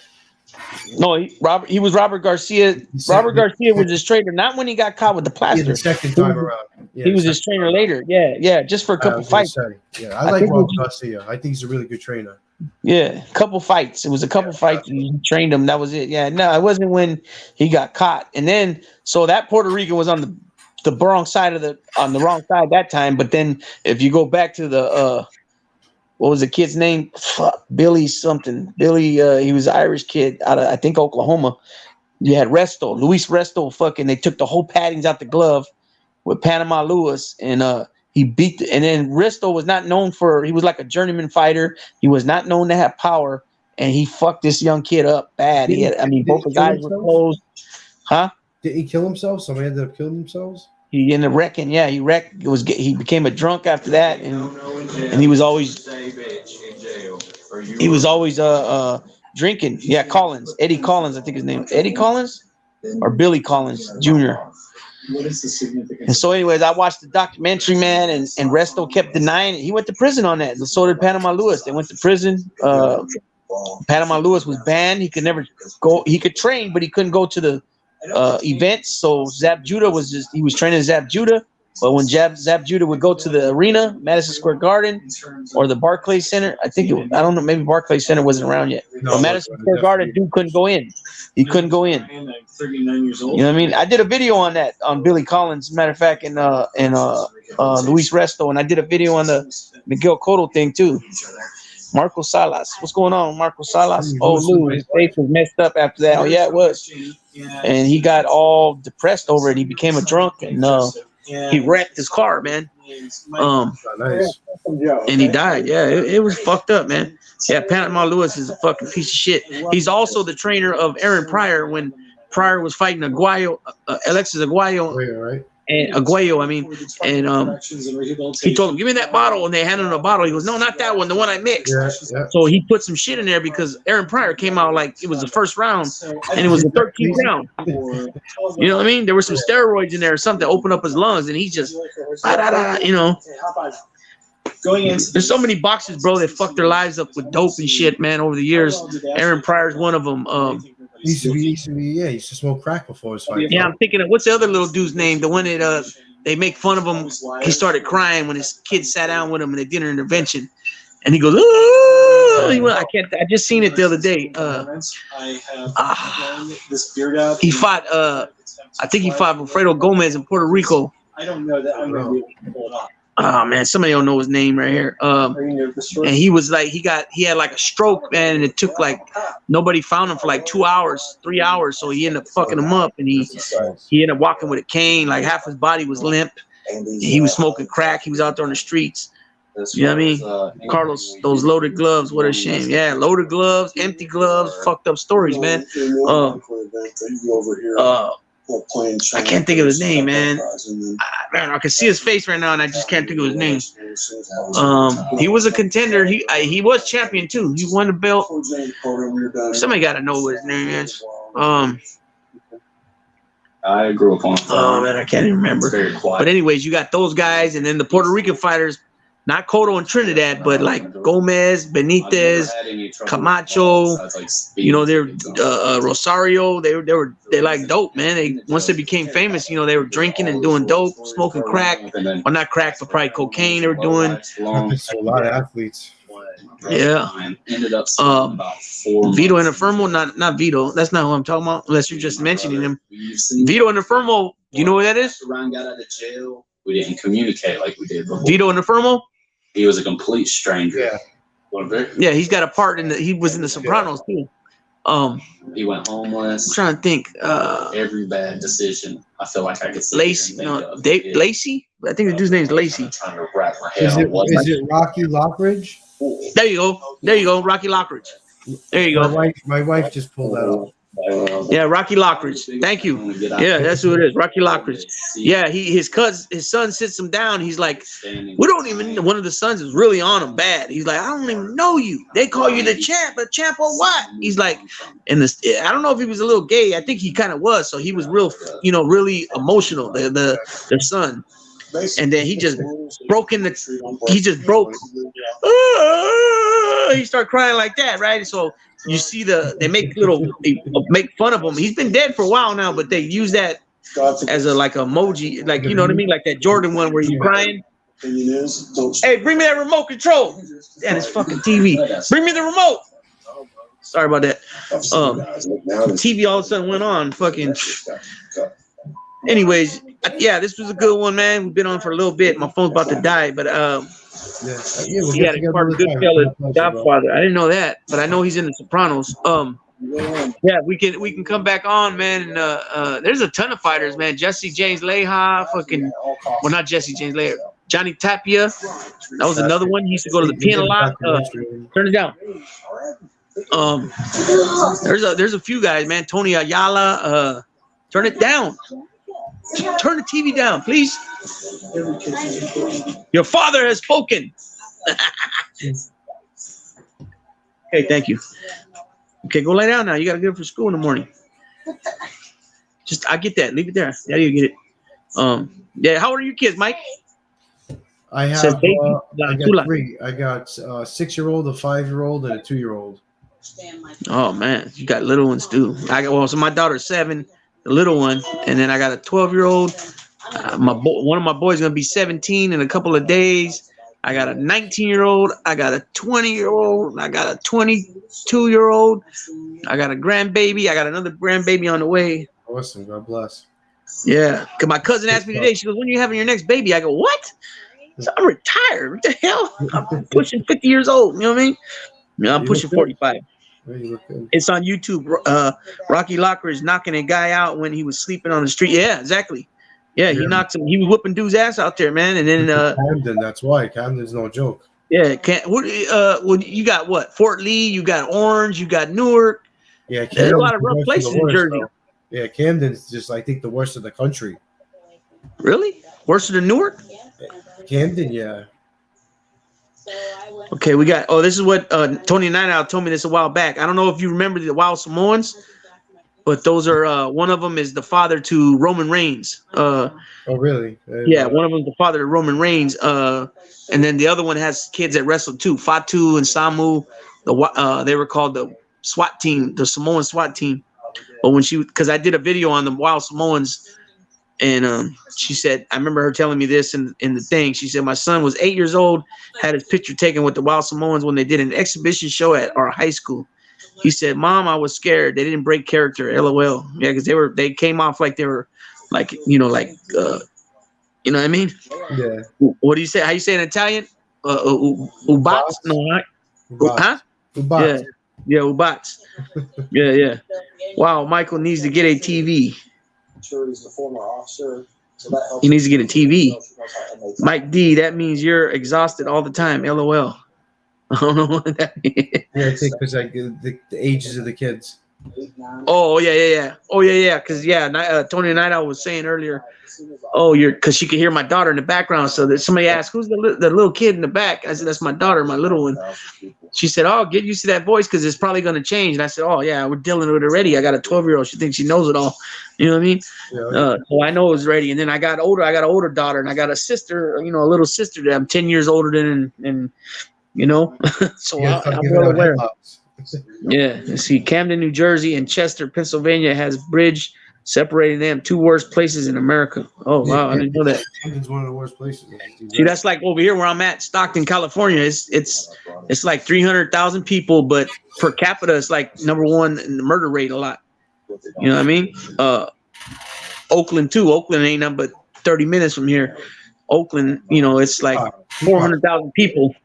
No, he was Robert Garcia. Robert Garcia was his trainer, not when he got caught with the plaster. The second time around. Yeah, he was his trainer later. Yeah, just for a couple fights. I like Robert Garcia. I think he's a really good trainer. Yeah, couple fights. It was a couple fights. And he trained him. That was it. Yeah, no, it wasn't when he got caught. And then, so that Puerto Rican was on the wrong side on the wrong side that time. But then, if you go back to the what was the kid's name? Billy something. Billy. He was an Irish kid out of I think Oklahoma. You had Luis Resto. Fucking, they took the whole paddings out the glove with Panama Lewis, and he beat. And then Resto was not known for. He was like a journeyman fighter. He was not known to have power, and he fucked this young kid up bad. Both his eyes were closed. Huh? Did he kill himself? Somebody ended up killing themselves. He ended up wrecking. Yeah, he wrecked. He became a drunk after that, and he was always drinking. Yeah, Collins, Eddie Collins, I think his name, Eddie Collins or Billy Collins Jr. What is the significance? And so, anyways, I watched the documentary, man, and Resto kept denying it. He went to prison on that. And so did Panama Lewis. They went to prison. Panama Lewis was banned. He could never go. He could train, but he couldn't go to the events. So Zab Judah was training Zab Judah. But when Zab Judah would go to the arena, Madison Square Garden, or the Barclays Center, I don't know, maybe Barclays Center wasn't around yet. No, but Madison Square Garden, dude couldn't go in. He couldn't go in. 39 years old. You know what I mean? I did a video on that on Billy Collins, matter of fact, and Luis Resto, and I did a video on the Miguel Cotto thing too. Marco Salas, what's going on, Marco Salas? Oh, Lou, his face was messed up after that. Oh yeah, it was. And he got all depressed over it. He became a drunk, and he wrecked his car, man. Nice. And he died. Yeah, it was fucked up, man. Yeah, Panama Lewis is a fucking piece of shit. He's also the trainer of Aaron Pryor when Pryor was fighting Alexis Aguayo. Right. And Aguayo, and he told him, "Give me that bottle," and they handed him a bottle. He goes, "No, not that one, the one I mixed." Yeah. So he put some shit in there because Aaron Pryor came out like it was the first round, and it was the 13th round. You know what I mean? There were some steroids in there or something that opened up his lungs, and he just, you know. There's so many boxers, bro, that fucked their lives up with dope and shit, man, over the years. Aaron Pryor's one of them. He used to smoke crack before his fight. Yeah, I'm thinking of what's the other little dude's name? The one that they make fun of him. He started crying when his kid sat down with him and they did an intervention, and he goes, "Oh!" I just seen it the other day. He fought. I think he fought Alfredo Gomez in Puerto Rico. I don't know that I'm going to be able to pull it off. Oh man, somebody don't know his name right here. And he was like, he had like a stroke, man, and it took like nobody found him for like 2 hours, 3 hours. So he ended up fucking him up, and he ended up walking with a cane. Like half his body was limp. He was smoking crack. He was out there on the streets. You know what I mean? Carlos, those loaded gloves, what a shame. Yeah, loaded gloves, empty gloves, fucked up stories, man. I can't think of his name, man. I can see his face right now, and I just can't think of his name. He was a contender. He was champion too. He won the belt. Somebody got to know what his name is. I grew up on. Oh man, I can't even remember. It's very quiet. But anyways, you got those guys, and then the Puerto Rican fighters, not Cotto and Trinidad, but like Gomez, Benitez, Camacho. You know, they're Rosario. They like dope, man. They once they became famous, you know, they were drinking and doing dope, smoking crack. Well, not crack, but probably cocaine. They were doing. Happens to a lot of athletes. Yeah. Ended up about 4 Vito and months. Infermo, not Vito. That's not who I'm talking about, unless you're just mentioning him. Vito and Infermo, do you know who that is? Duran got out of jail. We didn't communicate like we did before. Vito and Infermo? He was a complete stranger. Yeah. Yeah, he's got a part in he was in the Sopranos too. He went homeless. I'm trying to think. Every bad decision, I feel like I could see. Lacey, Lacey? I think the dude's name's Lacey. Trying to wrap my head Is on it, what is it Rocky Lockridge? There you go. Rocky Lockridge. There you go. My wife just pulled that off. Yeah, Rocky Lockridge. Thank you. Yeah, that's who it is. Rocky Lockridge. Yeah, his son sits him down. He's like, we don't even. One of the sons is really on him bad. He's like, I don't even know you. They call you the champ, but champ or what? He's like, and this. I don't know if he was a little gay. I think he kind of was. So he was real, really emotional. The son. And then he just broke. He started crying like that, right? So you see they make fun of him. He's been dead for a while now, but they use that as a like emoji, like you know what I mean, like that Jordan one where you're crying. Hey, bring me that remote control. And it's fucking TV. Bring me the remote. Sorry about that. TV all of a sudden went on. Fucking. Anyways, yeah, this was a good one, man. We've been on for a little bit. My phone's about to die, but We'll he get had a together part of another time. Goodfellas, My pleasure, bro. Godfather. I didn't know that, but I know he's in the Sopranos. Yeah, we can come back on, man. And there's a ton of fighters, man. Jesse James Leija, not Jesse James Leija. Johnny Tapia. That was another one. He used to go to the piano lot. Turn it down. There's a few guys, man. Tony Ayala. Turn it down. Turn the TV down, please. Your father has spoken. Okay, thank you. Okay, go lay down now. You got to get up for school in the morning. I get that. Leave it there. Daddy will get it. Yeah. How old are your kids, Mike? I have. I got 3. I got a 6-year-old, a 5-year-old, and a 2-year-old. Oh man, you got little ones too. So my daughter's 7. The little one, and then I got a 12-year-old. One of my boys is gonna be 17 in a couple of days. I got a 19-year-old. I got a 20-year-old. I got a 22-year-old. I got a grandbaby. I got another grandbaby on the way. Awesome. God bless. Yeah, cause my cousin asked me today. She goes, "When are you having your next baby?" I go, "What? So I'm retired. What the hell? I'm pushing 50 years old. You know what I mean? Yeah, I'm pushing 45." It's on YouTube. Rocky Lockridge knocking a guy out when he was sleeping on the street. Yeah, exactly. Yeah, he knocked him. He was whooping dude's ass out there, man. And then Camden. That's why Camden's no joke. Yeah, you got what? Fort Lee. You got Orange. You got Newark. Yeah, there's a lot of rough places in Jersey. Though. Yeah, Camden's just I think the worst of the country. Really? Worse than Newark? Camden, yeah. Okay, we got. Oh, this is what Tony Nightout told me this a while back. I don't know if you remember the Wild Samoans, but those are one of them is the father to Roman Reigns. Oh, really? Yeah, one of them is the father to Roman Reigns. And then the other one has kids that wrestled too. Fatu and Samu. They were called the SWAT team, the Samoan SWAT team. But because I did a video on the Wild Samoans. And she said, I remember her telling me this in the thing. She said, my son was 8 years old, had his picture taken with the Wild Samoans when they did an exhibition show at our high school. He said, Mom, I was scared. They didn't break character. LOL. Yeah, because they came off like they were like, you know what I mean? Yeah. What do you say? How you say in Italian? Ubats? No, huh? Ubats. Yeah, Ubats. Yeah. Wow, Michael needs to get a TV. He's the former officer, so that helps. He needs to get a TV. Mike D, that means you're exhausted all the time. LOL. I don't know what that means. Yeah, I think because the ages of the kids. Oh yeah. Oh yeah. Because Tony Nightout was saying earlier. Oh, because she could hear my daughter in the background. So that somebody asked, "Who's the little kid in the back?" I said, "That's my daughter, my little one." she said, "Oh, get used to that voice because it's probably going to change." And I said, "Oh yeah, we're dealing with it already. I got a 12-year-old. She thinks she knows it all. You know what I mean? Yeah. So I know it's ready." And then I got older. I got an older daughter, and I got a sister. You know, a little sister that I'm 10 years older than, and you know, so You gotta start I'm giving well out aware. headlocks. Yeah. Let's see, Camden, New Jersey, and Chester, Pennsylvania has bridge separating them, two worst places in America. Oh wow, I didn't know that. Camden's one of the worst places. See, that's like over here where I'm at, Stockton, California. It's like 300,000 people, but per capita, it's like #1 in the murder rate a lot. You know what I mean? Oakland too. Oakland ain't nothing but 30 minutes from here. Oakland, you know, it's like 400,000 people,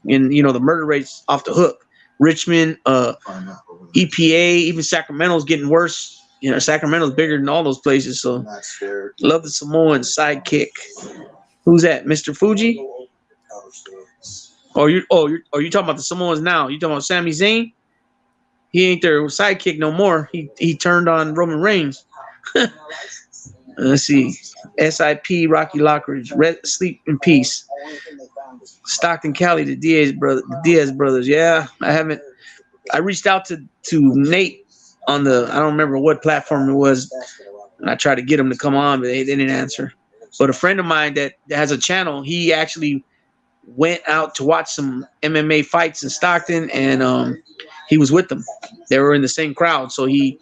and you know the murder rate's off the hook. Richmond, EPA, even Sacramento's getting worse. You know, Sacramento's bigger than all those places. So, love the Samoan sidekick. Who's that, Mr. Fuji? Are you talking about the Samoans now? You talking about Sami Zayn? He ain't their sidekick no more. He turned on Roman Reigns. Let's see. SIP, Rocky Lockridge, sleep in peace. Stockton, Cali, the Diaz brothers. Yeah, I haven't. I reached out to Nate on the, I don't remember what platform it was, and I tried to get him to come on, but they didn't answer. But a friend of mine that has a channel, he actually went out to watch some MMA fights in Stockton, and he was with them. They were in the same crowd, so he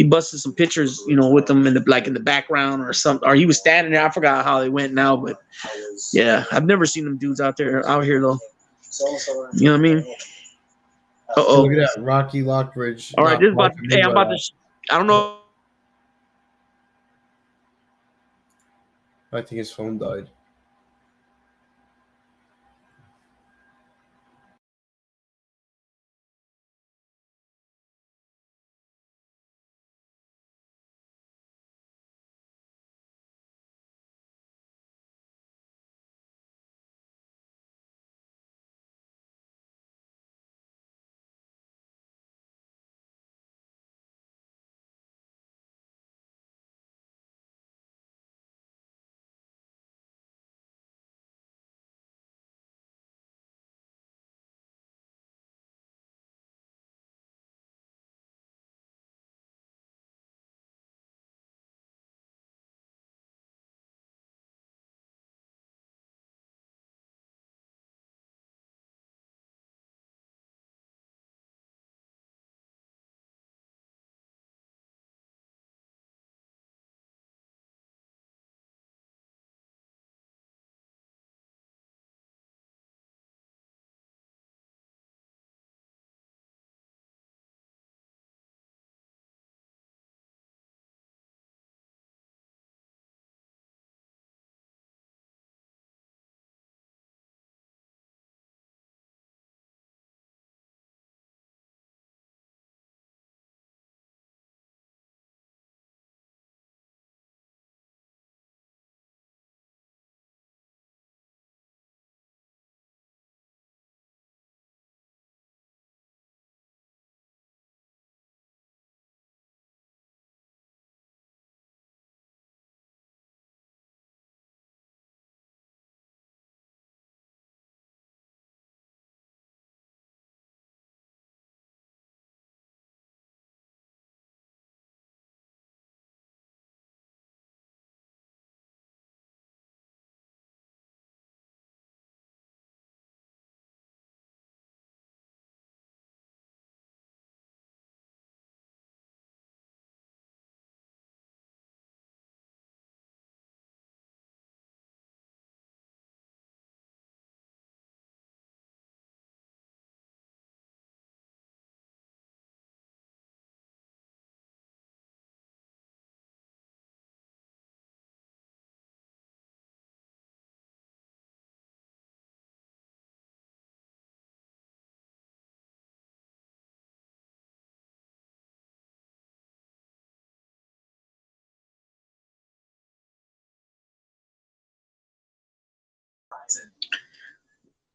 busted some pictures, you know, with them in the background or something, or he was standing there. I forgot how they went now, but yeah, I've never seen them dudes out here though. You know what I mean? Look at that, Rocky Lockridge. All right, this is about. Hey, I'm about to. I don't know. I think his phone died.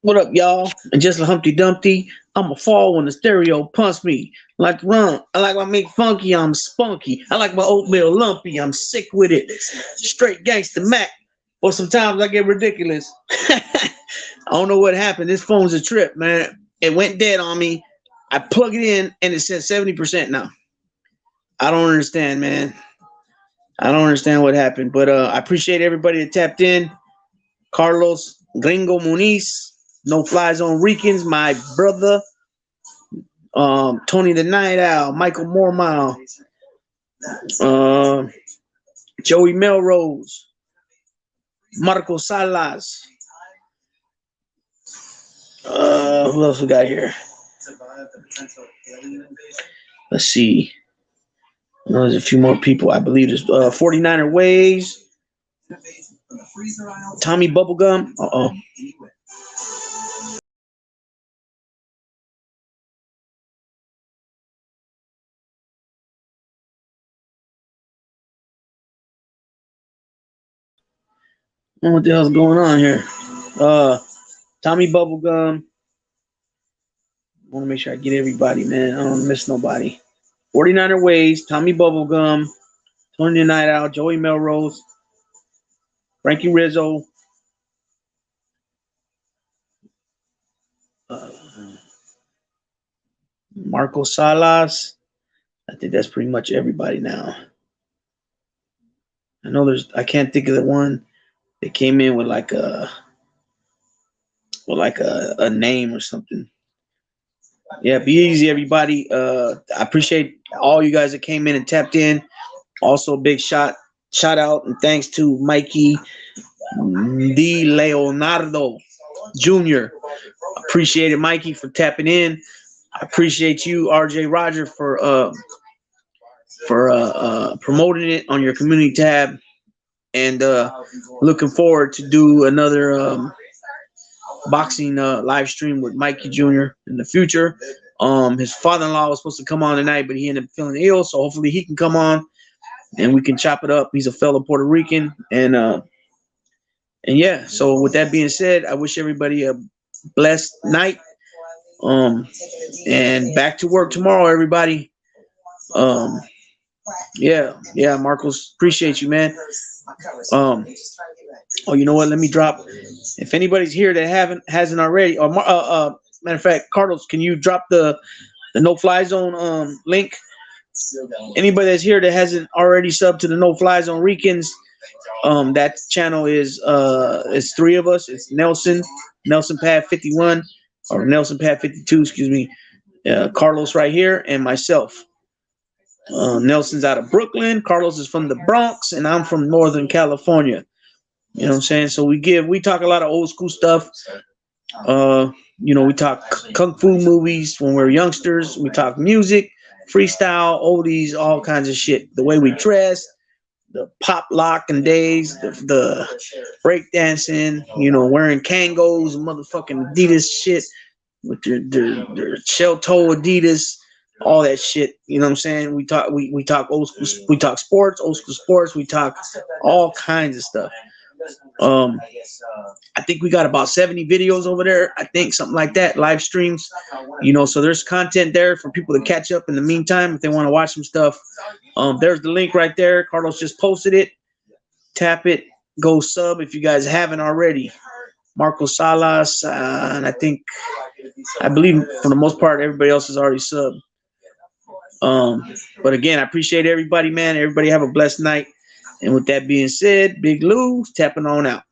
What up, y'all? And just a Humpty Dumpty. I'ma fall when the stereo pumps me. Like rum, I like my meat funky, I'm spunky. I like my oatmeal lumpy, I'm sick with it. Straight gangster Mac. Or sometimes I get ridiculous. I don't know what happened. This phone's a trip, man. it went dead on me. I plug it in and it says 70% now. I don't understand, man. I don't understand what happened, but I appreciate everybody that tapped in. Carlos Gringo Muniz, NoFlyZone Ricans, my brother. Tony the Night Owl, Michael Mormile, Joey Melrose, Marco Salas. Who else we got here? Let's see. There's a few more people. I believe there's 49er Ways. Tommy Bubblegum. Uh-oh. What the hell's going on here? Tommy Bubblegum. I want to make sure I get everybody, man. I don't want to miss nobody. 49er Ways, Tommy Bubblegum, Tony the Night Owl, Joey Melrose, Frankie Rizzo, Marco Salas. I think that's pretty much everybody now. I know I can't think of the one that came in with like a name or something. Yeah, be easy, everybody. I appreciate all you guys that came in and tapped in. Also, big shout out and thanks to Mikey D. Leonardo Jr. Appreciate it, Mikey, for tapping in. I appreciate you, RJ Roger, for promoting it on your community tab, and looking forward to do another boxing live stream with Mikey Jr. in the future. His father-in-law was supposed to come on tonight, but he ended up feeling ill, so hopefully he can come on and we can chop it up. He's a fellow Puerto Rican, and yeah. So with that being said, I wish everybody a blessed night. And back to work tomorrow, everybody. Yeah, Marcos, appreciate you, man. Oh, you know what? Let me drop. If anybody's here that hasn't already, or matter of fact, Carlos, can you drop the NoFlyZone link? Anybody that's here that hasn't already subbed to the NoFlyZone Ricans, that channel is it's three of us. It's Nelson Pad 51, or Nelson Pad 52, excuse me. Carlos right here, and myself. Nelson's out of Brooklyn. Carlos is from the Bronx, and I'm from Northern California. You know what I'm saying? So we talk a lot of old school stuff. We talk kung fu movies when we were youngsters. We talk music, freestyle, oldies, all kinds of shit. The way we dress, the pop locking days, the break dancing, wearing Kangos, motherfucking Adidas shit with their shell toe Adidas, all that shit. You know what I'm saying? We talk old school, we talk sports, old school sports, we talk all kinds of stuff. I think we got about 70 videos over there. I think something like that, live streams, so there's content there for people to catch up in the meantime if they want to watch some stuff. There's the link right there. Carlos just posted it. Tap it, go sub if you guys haven't already. Marco Salas, and I believe for the most part everybody else is already subbed. But again, I appreciate everybody, man. Everybody have a blessed night. And with that being said, Big Lou tapping on out.